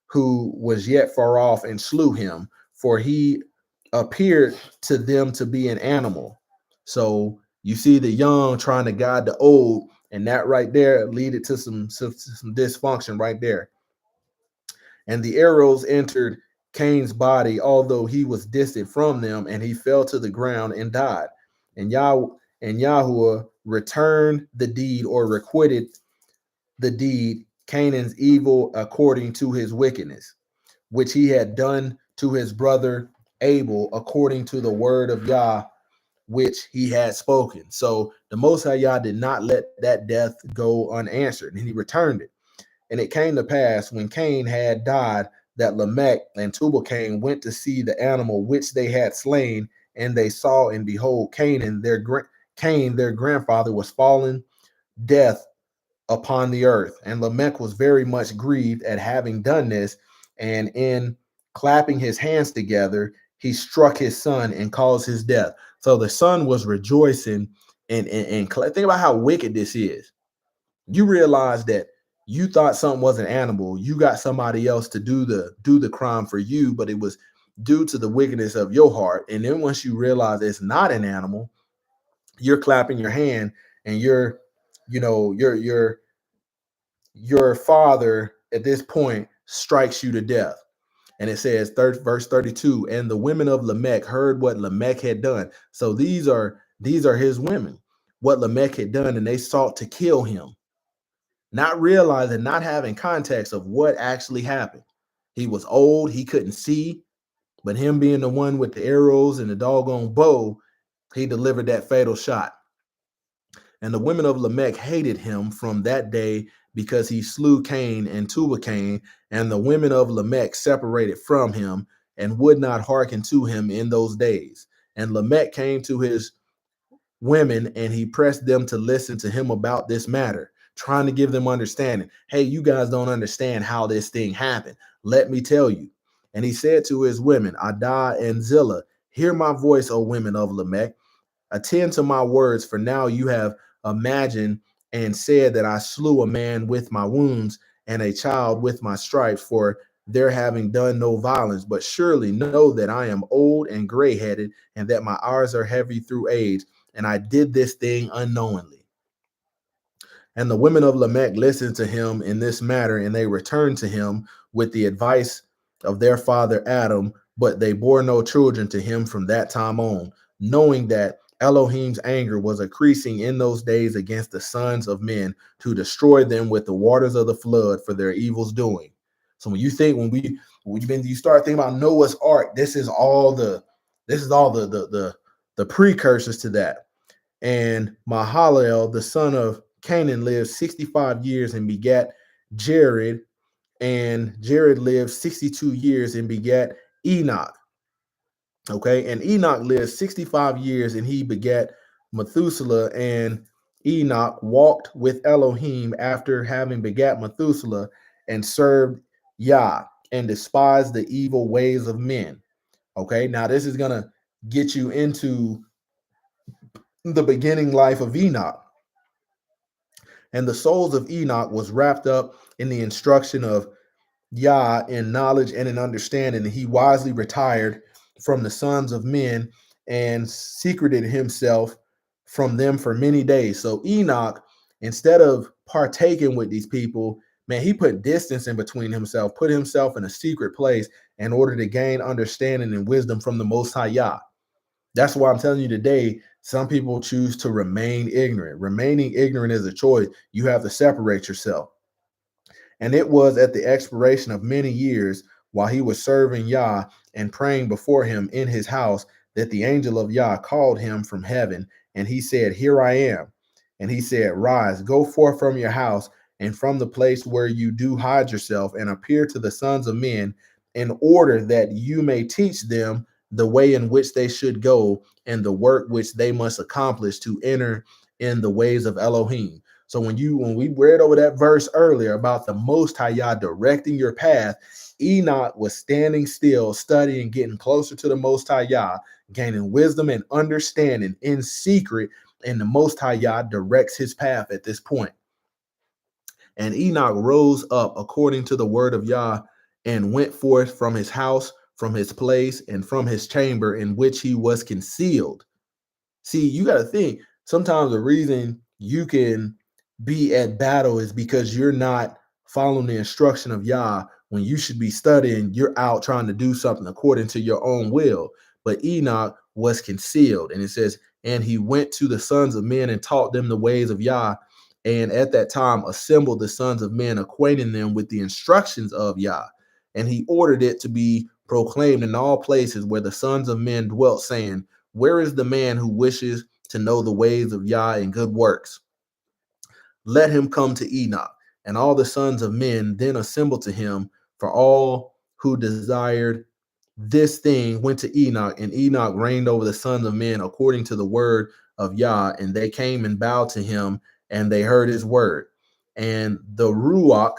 who was yet far off, and slew him, for he appeared to them to be an animal. So you see the young trying to guide the old, and that right there leaded to some dysfunction right there. And the arrows entered Cain's body, although he was distant from them, and he fell to the ground and died. And Yahuwah returned the deed, or requited the deed, Canaan's evil according to his wickedness, which he had done to his brother Abel, according to the word of Yah, which he had spoken. So the Most High Yah did not let that death go unanswered, and he returned it. And it came to pass, when Cain had died, that Lamech and Tubal-Cain went to see the animal which they had slain, and they saw, and behold, Cain their grandfather was fallen death upon the earth. And Lamech was very much grieved at having done this, and in clapping his hands together, he struck his son and caused his death. So the son was rejoicing, and think about how wicked this is. You realize that you thought something was an animal, you got somebody else to do the crime for you, but it was due to the wickedness of your heart. And then once you realize it's not an animal, you're clapping your hand, and you know your father at this point strikes you to death. And it says, verse 32, and the women of Lamech heard what Lamech had done. So these are his women, what Lamech had done, and they sought to kill him, not realizing, not having context of what actually happened. He was old, he couldn't see, but him being the one with the arrows and the doggone bow, he delivered that fatal shot. And the women of Lamech hated him from that day, because he slew Cain and Tubal-Cain. And the women of Lamech separated from him, and would not hearken to him in those days. And Lamech came to his women, and he pressed them to listen to him about this matter, trying to give them understanding. Hey, you guys don't understand how this thing happened. Let me tell you. And he said to his women, Adah and Zillah, hear my voice, O women of Lamech. Attend to my words, for now you have imagined and said that I slew a man with my wounds, and a child with my stripes, for their having done no violence. But surely know that I am old and gray headed, and that my eyes are heavy through age, and I did this thing unknowingly. And the women of Lamech listened to him in this matter, and they returned to him with the advice of their father Adam, but they bore no children to him from that time on, knowing that Elohim's anger was increasing in those days against the sons of men, to destroy them with the waters of the flood for their evils doing. So when you think, when you start thinking about Noah's Ark, this is all the precursors to that. And Mahalalel, the son of Canaan, lived 65 years and begat Jared. And Jared lived 62 years and begat Enoch. Okay, and Enoch lived 65 years and he begat Methuselah, and Enoch walked with Elohim after having begat Methuselah and served Yah and despised the evil ways of men. Okay, now this is going to get you into the beginning life of Enoch. And the souls of Enoch was wrapped up in the instruction of Yah in knowledge and in understanding. And he wisely retired from the sons of men and secreted himself from them for many days. So Enoch, instead of partaking with these people, man, he put distance in between himself, put himself in a secret place in order to gain understanding and wisdom from the Most High Yah. That's why I'm telling you today, some people choose to remain ignorant. Remaining ignorant is a choice. You have to separate yourself. And it was at the expiration of many years, while he was serving Yah and praying before him in his house, that the angel of Yah called him from heaven. And he said, "Here I am." And he said, "Rise, go forth from your house and from the place where you do hide yourself, and appear to the sons of men, in order that you may teach them the way in which they should go, and the work which they must accomplish to enter in the ways of Elohim." So when we read over that verse earlier about the Most High Yah directing your path, Enoch was standing still, studying, getting closer to the Most High Yah, gaining wisdom and understanding in secret, and the Most High Yah directs his path at this point. And Enoch rose up according to the word of Yah and went forth from his house, from his place, and from his chamber in which he was concealed. See, you got to think sometimes the reason you can be at battle is because you're not following the instruction of Yah. When you should be studying, you're out trying to do something according to your own will. But Enoch was concealed. And it says, and he went to the sons of men and taught them the ways of Yah. And at that time assembled the sons of men, acquainting them with the instructions of Yah. And he ordered it to be proclaimed in all places where the sons of men dwelt, saying, "Where is the man who wishes to know the ways of Yah and good works? Let him come to Enoch." And all the sons of men then assembled to him, for all who desired this thing went to Enoch, and Enoch reigned over the sons of men according to the word of Yah. And they came and bowed to him, and they heard his word. And the Ruach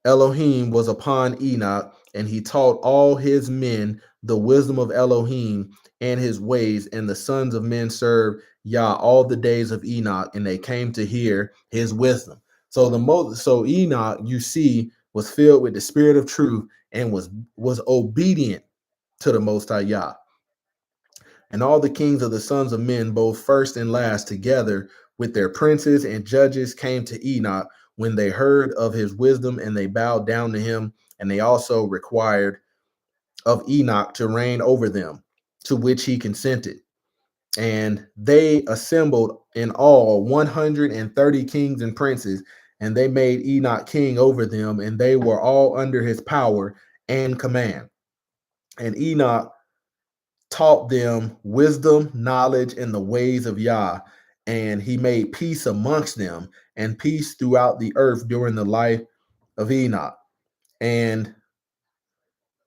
Elohim was upon Enoch, and he taught all his men the wisdom of Elohim and his ways. And the sons of men served Yah all the days of Enoch, and they came to hear his wisdom. So Enoch, you see, was filled with the spirit of truth and was obedient to the Most High Yah. And all the kings of the sons of men, both first and last, together with their princes and judges, came to Enoch when they heard of his wisdom, and they bowed down to him. And they also required of Enoch to reign over them, to which he consented. And they assembled in all 130 kings and princes, and they made Enoch king over them, and they were all under his power and command. And Enoch taught them wisdom, knowledge, and the ways of Yah. And he made peace amongst them and peace throughout the earth during the life of Enoch. And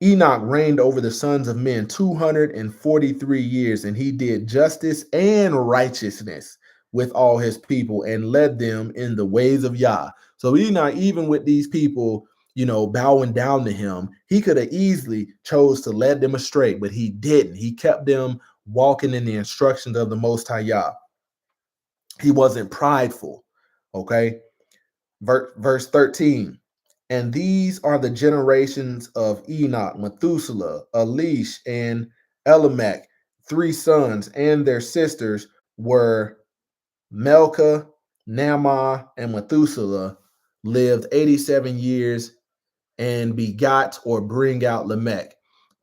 Enoch reigned over the sons of men 243 years, and he did justice and righteousness with all his people and led them in the ways of Yah. So Enoch, even with these people, bowing down to him, he could have easily chose to lead them astray, but he didn't. He kept them walking in the instructions of the Most High Yah. He wasn't prideful. Okay. Verse 13. And these are the generations of Enoch, Methuselah, Elish, and Elimelech, three sons, and their sisters were Melchah, Naamah, and Methuselah, lived 87 years and begot or bring out Lamech,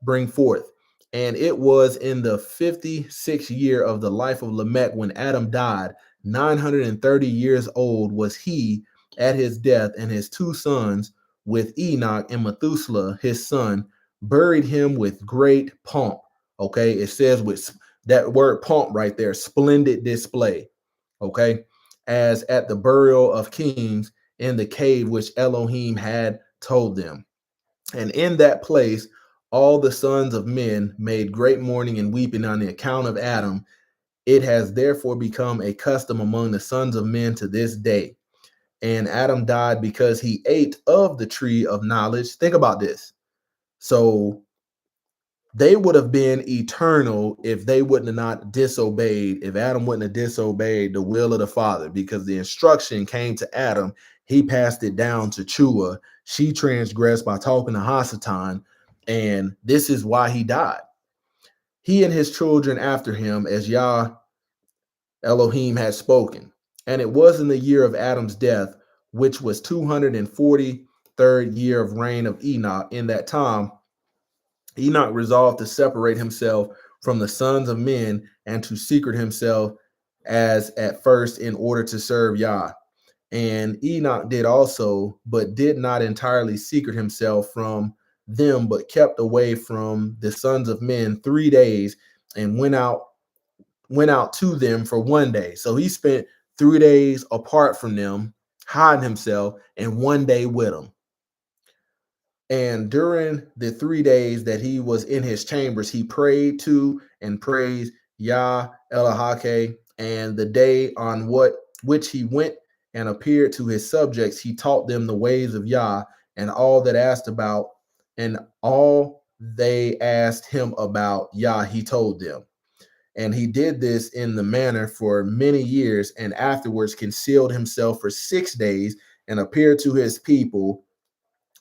bring forth. And it was in the 56th year of the life of Lamech when Adam died. 930 years old was he at his death, and his two sons with Enoch and Methuselah, his son, buried him with great pomp. Okay, it says with that word pomp right there, splendid display. Okay, as at the burial of kings in the cave which Elohim had told them. And in that place all the sons of men made great mourning and weeping on the account of Adam. It has therefore become a custom among the sons of men to this day. And Adam died because he ate of the tree of knowledge. Think about this. So they would have been eternal if they wouldn't have not disobeyed, if Adam wouldn't have disobeyed the will of the Father, because the instruction came to Adam. He passed it down to Chua. She transgressed by talking to Hasatan, and this is why he died. He and his children after him, as Yah Elohim had spoken. And it was in the year of Adam's death, which was 243rd year of reign of Enoch. In that time, Enoch resolved to separate himself from the sons of men and to secret himself as at first in order to serve Yah. And Enoch did also, but did not entirely secret himself from them, but kept away from the sons of men 3 days and went out to them for one day. So he spent 3 days apart from them, hiding himself, and one day with them. And during the 3 days that he was in his chambers, he prayed to and praised Yah Elahake. And the day on which he went and appeared to his subjects, he taught them the ways of Yah, and all they asked him about Yah, he told them. And he did this in the manner for many years, and afterwards concealed himself for 6 days and appeared to his people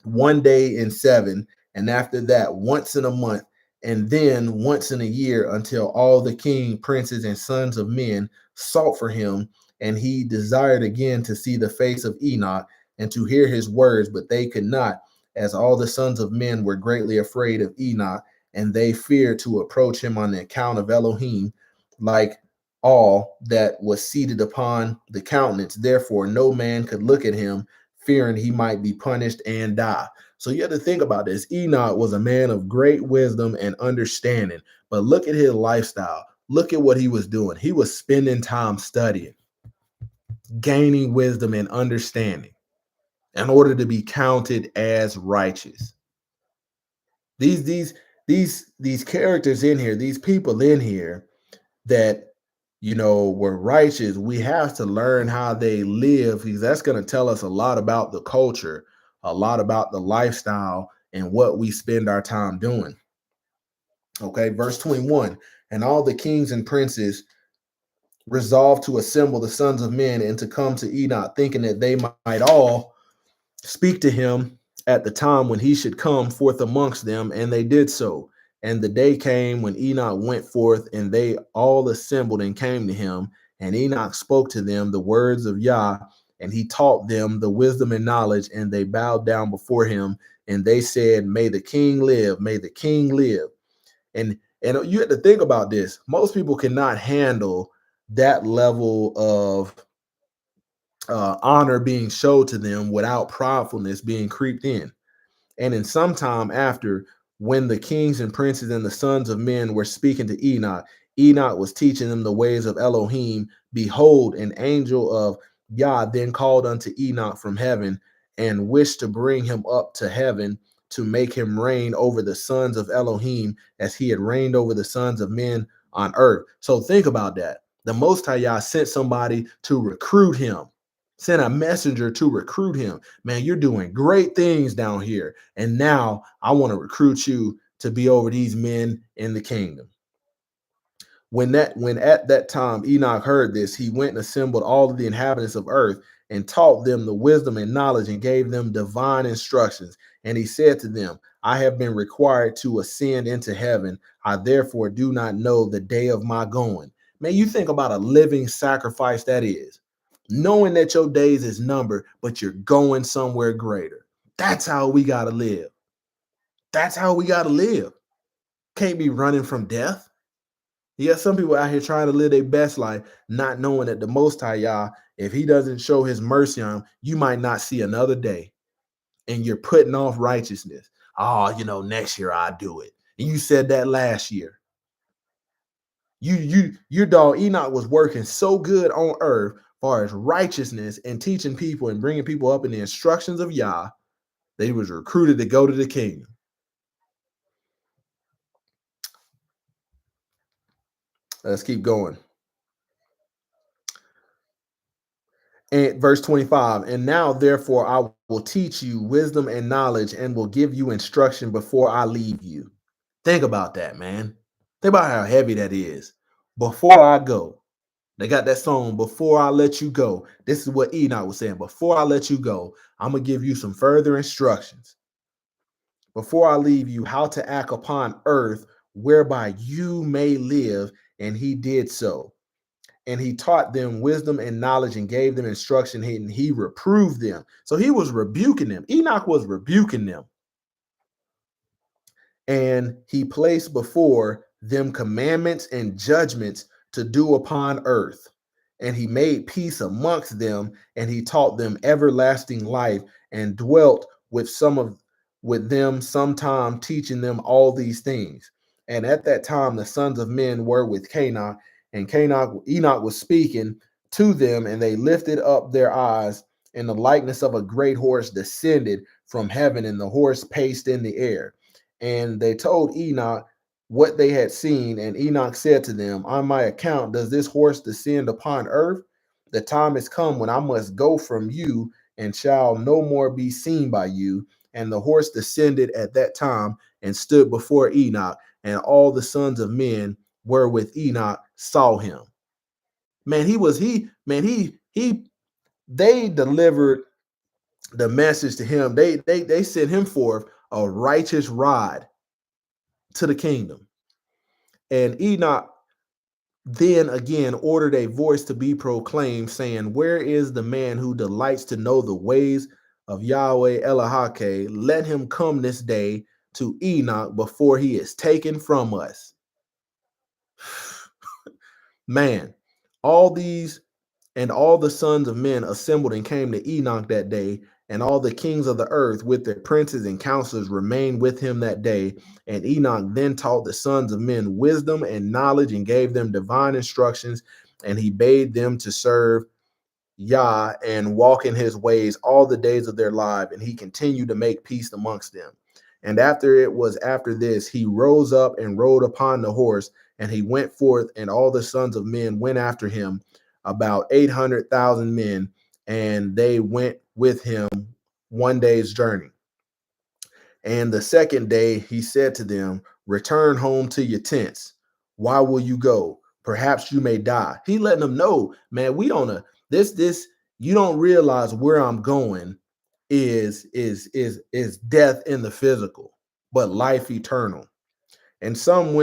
one day in 7, and after that once in a month, and then once in a year, until all the king, princes, and sons of men sought for him. And he desired again to see the face of Enoch and to hear his words, but they could not, as all the sons of men were greatly afraid of Enoch, and they feared to approach him on the account of Elohim, like all that was seated upon the countenance. Therefore no man could look at him, fearing he might be punished and die. So you have to think about this. Enoch was a man of great wisdom and understanding, but look at his lifestyle. Look at what he was doing. He was spending time studying, gaining wisdom and understanding in order to be counted as righteous. These characters in here, these people in here that were righteous, we have to learn how they live, because that's going to tell us a lot about the culture, a lot about the lifestyle, and what we spend our time doing. Okay, verse 21. And all the kings and princes resolved to assemble the sons of men and to come to Enoch, thinking that they might all speak to him at the time when he should come forth amongst them, and they did so. And the day came when Enoch went forth, and they all assembled and came to him. And Enoch spoke to them the words of Yah, and he taught them the wisdom and knowledge, and they bowed down before him, and they said, May the king live, may the king live. And you have to think about this. Most people cannot handle that level of honor being showed to them without pridefulness being creeped in. And in some time after, when the kings and princes and the sons of men were speaking to Enoch, Enoch was teaching them the ways of Elohim. Behold, an angel of Yah then called unto Enoch from heaven, and wished to bring him up to heaven, to make him reign over the sons of Elohim, as he had reigned over the sons of men on earth. So think about that. The Most High Yah sent somebody to recruit him, sent a messenger to recruit him. Man, you're doing great things down here, and now I want to recruit you to be over these men in the kingdom. When at that time Enoch heard this, he went and assembled all of the inhabitants of earth and taught them the wisdom and knowledge, and gave them divine instructions. And he said to them, I have been required to ascend into heaven. I therefore do not know the day of my going. Man, you think about a living sacrifice that is, knowing that your days is numbered, but you're going somewhere greater. That's how we got to live. That's how we got to live. Can't be running from death. Yeah, some people out here trying to live their best life, not knowing that the Most High Yah, if he doesn't show his mercy on them, you might not see another day. And you're putting off righteousness. Oh, next year I'll do it. And you said that last year. Your dog Enoch was working so good on earth as far as righteousness and teaching people and bringing people up in the instructions of Yah, that he was recruited to go to the kingdom. Let's keep going. And verse 25, and now therefore I will teach you wisdom and knowledge and will give you instruction before I leave you. Think about that, man. Think about how heavy that is. Before I go, they got that song, Before I Let You Go. This is what Enoch was saying. Before I let you go, I'm going to give you some further instructions. Before I leave you, how to act upon earth whereby you may live. And he did so. And he taught them wisdom and knowledge and gave them instruction, and he reproved them. So he was rebuking them. Enoch was rebuking them. And he placed before them commandments and judgments to do upon earth. And he made peace amongst them, and he taught them everlasting life, and dwelt with them sometime, teaching them all these things. And at that time the sons of men were with Canaan, and Enoch was speaking to them, and they lifted up their eyes, and the likeness of a great horse descended from heaven, and the horse paced in the air. And they told Enoch what they had seen. And Enoch said to them, on my account, does this horse descend upon earth? The time is come when I must go from you and shall no more be seen by you. And the horse descended at that time and stood before Enoch, and all the sons of men were with Enoch saw him. Man, they delivered the message to him. They sent him forth a righteous rod to the kingdom. And Enoch then again ordered a voice to be proclaimed, saying, where is the man who delights to know the ways of Yahweh Elahake? Let him come this day to Enoch before he is taken from us. Man, all the sons of men assembled and came to Enoch that day, and all the kings of the earth with their princes and counselors remained with him that day. And Enoch then taught the sons of men wisdom and knowledge, and gave them divine instructions, and he bade them to serve Yah and walk in his ways all the days of their life, and he continued to make peace amongst them. And after this, he rose up and rode upon the horse, and he went forth, and all the sons of men went after him, about 800,000 men, and they went with him one day's journey. And the second day he said to them, return home to your tents. Why will you go? Perhaps you may die. He letting them know, man, we don't know this, you don't realize where I'm going is death in the physical, but life eternal. And some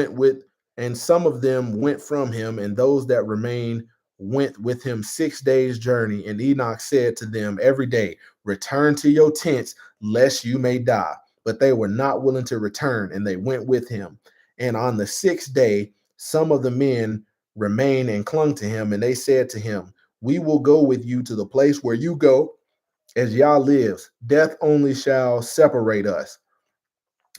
of them went from him, and those that remained went with him 6 days' journey. And Enoch said to them every day, return to your tents, lest you may die. But they were not willing to return, and they went with him. And on the 6th day, some of the men remained and clung to him, and they said to him, we will go with you to the place where you go, as Yah lives. Death only shall separate us.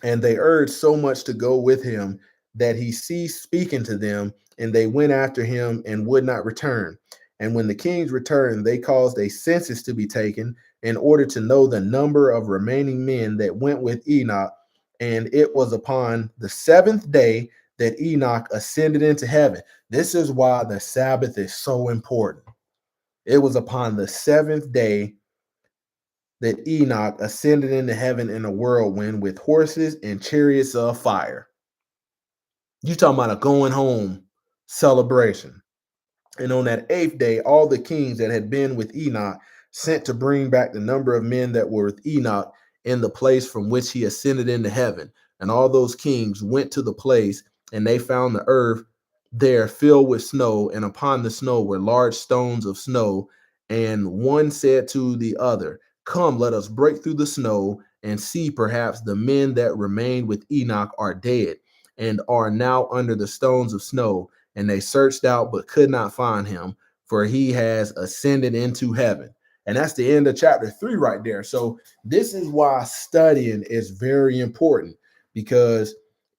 And they urged so much to go with him that he ceased speaking to them, and they went after him and would not return. And when the kings returned, they caused a census to be taken in order to know the number of remaining men that went with Enoch. And it was upon the 7th day that Enoch ascended into heaven. This is why the Sabbath is so important. It was upon the 7th day that Enoch ascended into heaven in a whirlwind with horses and chariots of fire. You talking about a going home celebration. And on that 8th day, all the kings that had been with Enoch sent to bring back the number of men that were with Enoch in the place from which he ascended into heaven. And all those kings went to the place, and they found the earth there filled with snow, and upon the snow were large stones of snow. And one said to the other, come, let us break through the snow and see, perhaps the men that remained with Enoch are dead and are now under the stones of snow. And they searched out but could not find him, for he has ascended into heaven. And that's the end of chapter 3 right there. So this is why studying is very important, because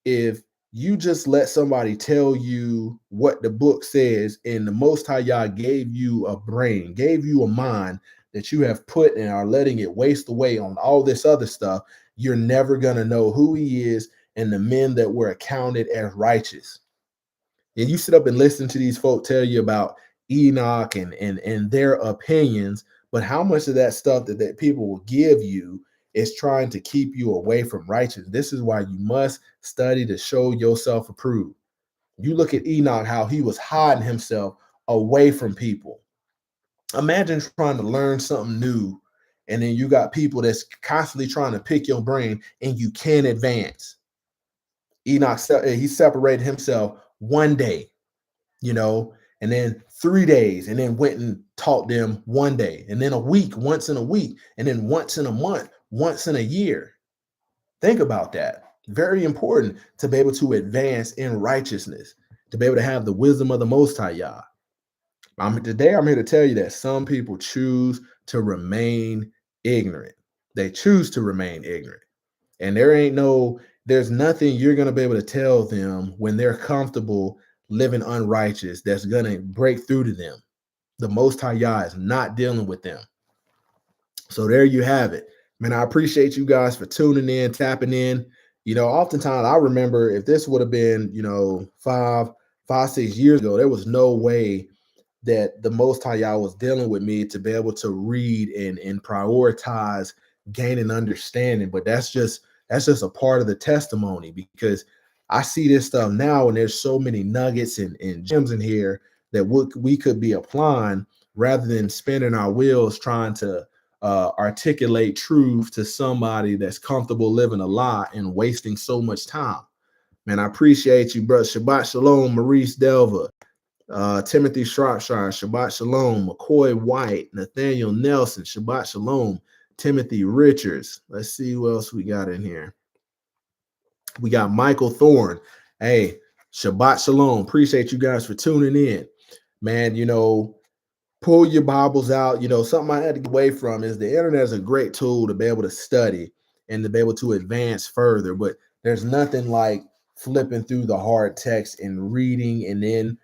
if you just let somebody tell you what the book says, and the Most High Yah gave you a brain, gave you a mind that you have put and are letting it waste away on all this other stuff, you're never going to know who he is and the men that were accounted as righteous. And you sit up and listen to these folk tell you about Enoch and their opinions, but how much of that stuff that people will give you is trying to keep you away from righteousness. This is why you must study to show yourself approved. You look at Enoch, how he was hiding himself away from people. Imagine trying to learn something new, and then you got people that's constantly trying to pick your brain, and you can't advance. Enoch, he separated himself one day, you know, and then 3 days, and then went and taught them one day, and then a week, once in a week, and then once in a month, once in a year. Think about that. Very important to be able to advance in righteousness, to be able to have the wisdom of the Most High Yah. Today I'm here to tell you that some people choose to remain ignorant. They choose to remain ignorant. And there's nothing you're going to be able to tell them when they're comfortable living unrighteous that's going to break through to them. The Most High Yah is not dealing with them. So there you have it. Man, I appreciate you guys for tuning in, tapping in. Oftentimes I remember if this would have been, 6 years ago, there was no way that the Most High Yah was dealing with me to be able to read and prioritize gaining understanding. But that's just a part of the testimony, because I see this stuff now, and there's so many nuggets and gems in here that we could be applying, rather than spinning our wheels trying to articulate truth to somebody that's comfortable living a lie and wasting so much time. Man, I appreciate you, bro. Shabbat Shalom, Maurice Delva, Timothy Shropshire, Shabbat Shalom, McCoy White, Nathaniel Nelson, Shabbat Shalom, Timothy Richards. Let's see who else we got in here. We got Michael Thorne. Hey, Shabbat Shalom. Appreciate you guys for tuning in. Man, pull your Bibles out. Something I had to get away from is the internet is a great tool to be able to study and to be able to advance further. But there's nothing like flipping through the hard text and reading, and then,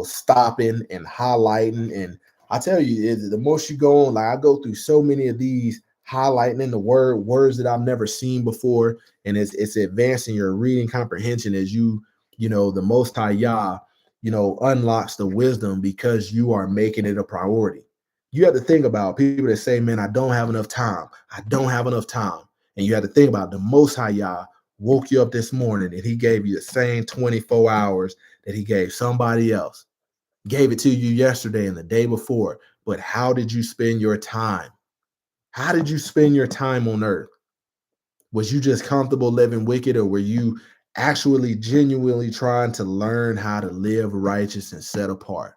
stopping and highlighting. And I tell you, the most you go on, like I go through so many of these, highlighting in the words that I've never seen before. And it's advancing your reading comprehension as the Most High Yah, unlocks the wisdom, because you are making it a priority. You have to think about people that say, man, I don't have enough time. I don't have enough time. And you have to think about the Most High Yah woke you up this morning, and he gave you the same 24 hours that he gave somebody else. Gave it to you yesterday and the day before. But how did you spend your time? How did you spend your time on earth? Was you just comfortable living wicked, or were you actually genuinely trying to learn how to live righteous and set apart?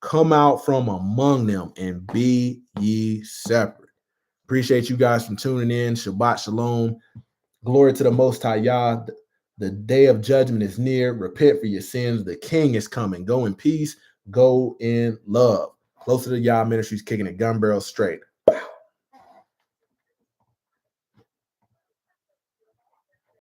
Come out from among them and be ye separate. Appreciate you guys from tuning in. Shabbat Shalom. Glory to the Most High Yah. The day of judgment is near. Repent for your sins. The King is coming. Go in peace. Go in love. Closer to Yah Ministries, kicking it gun barrel straight.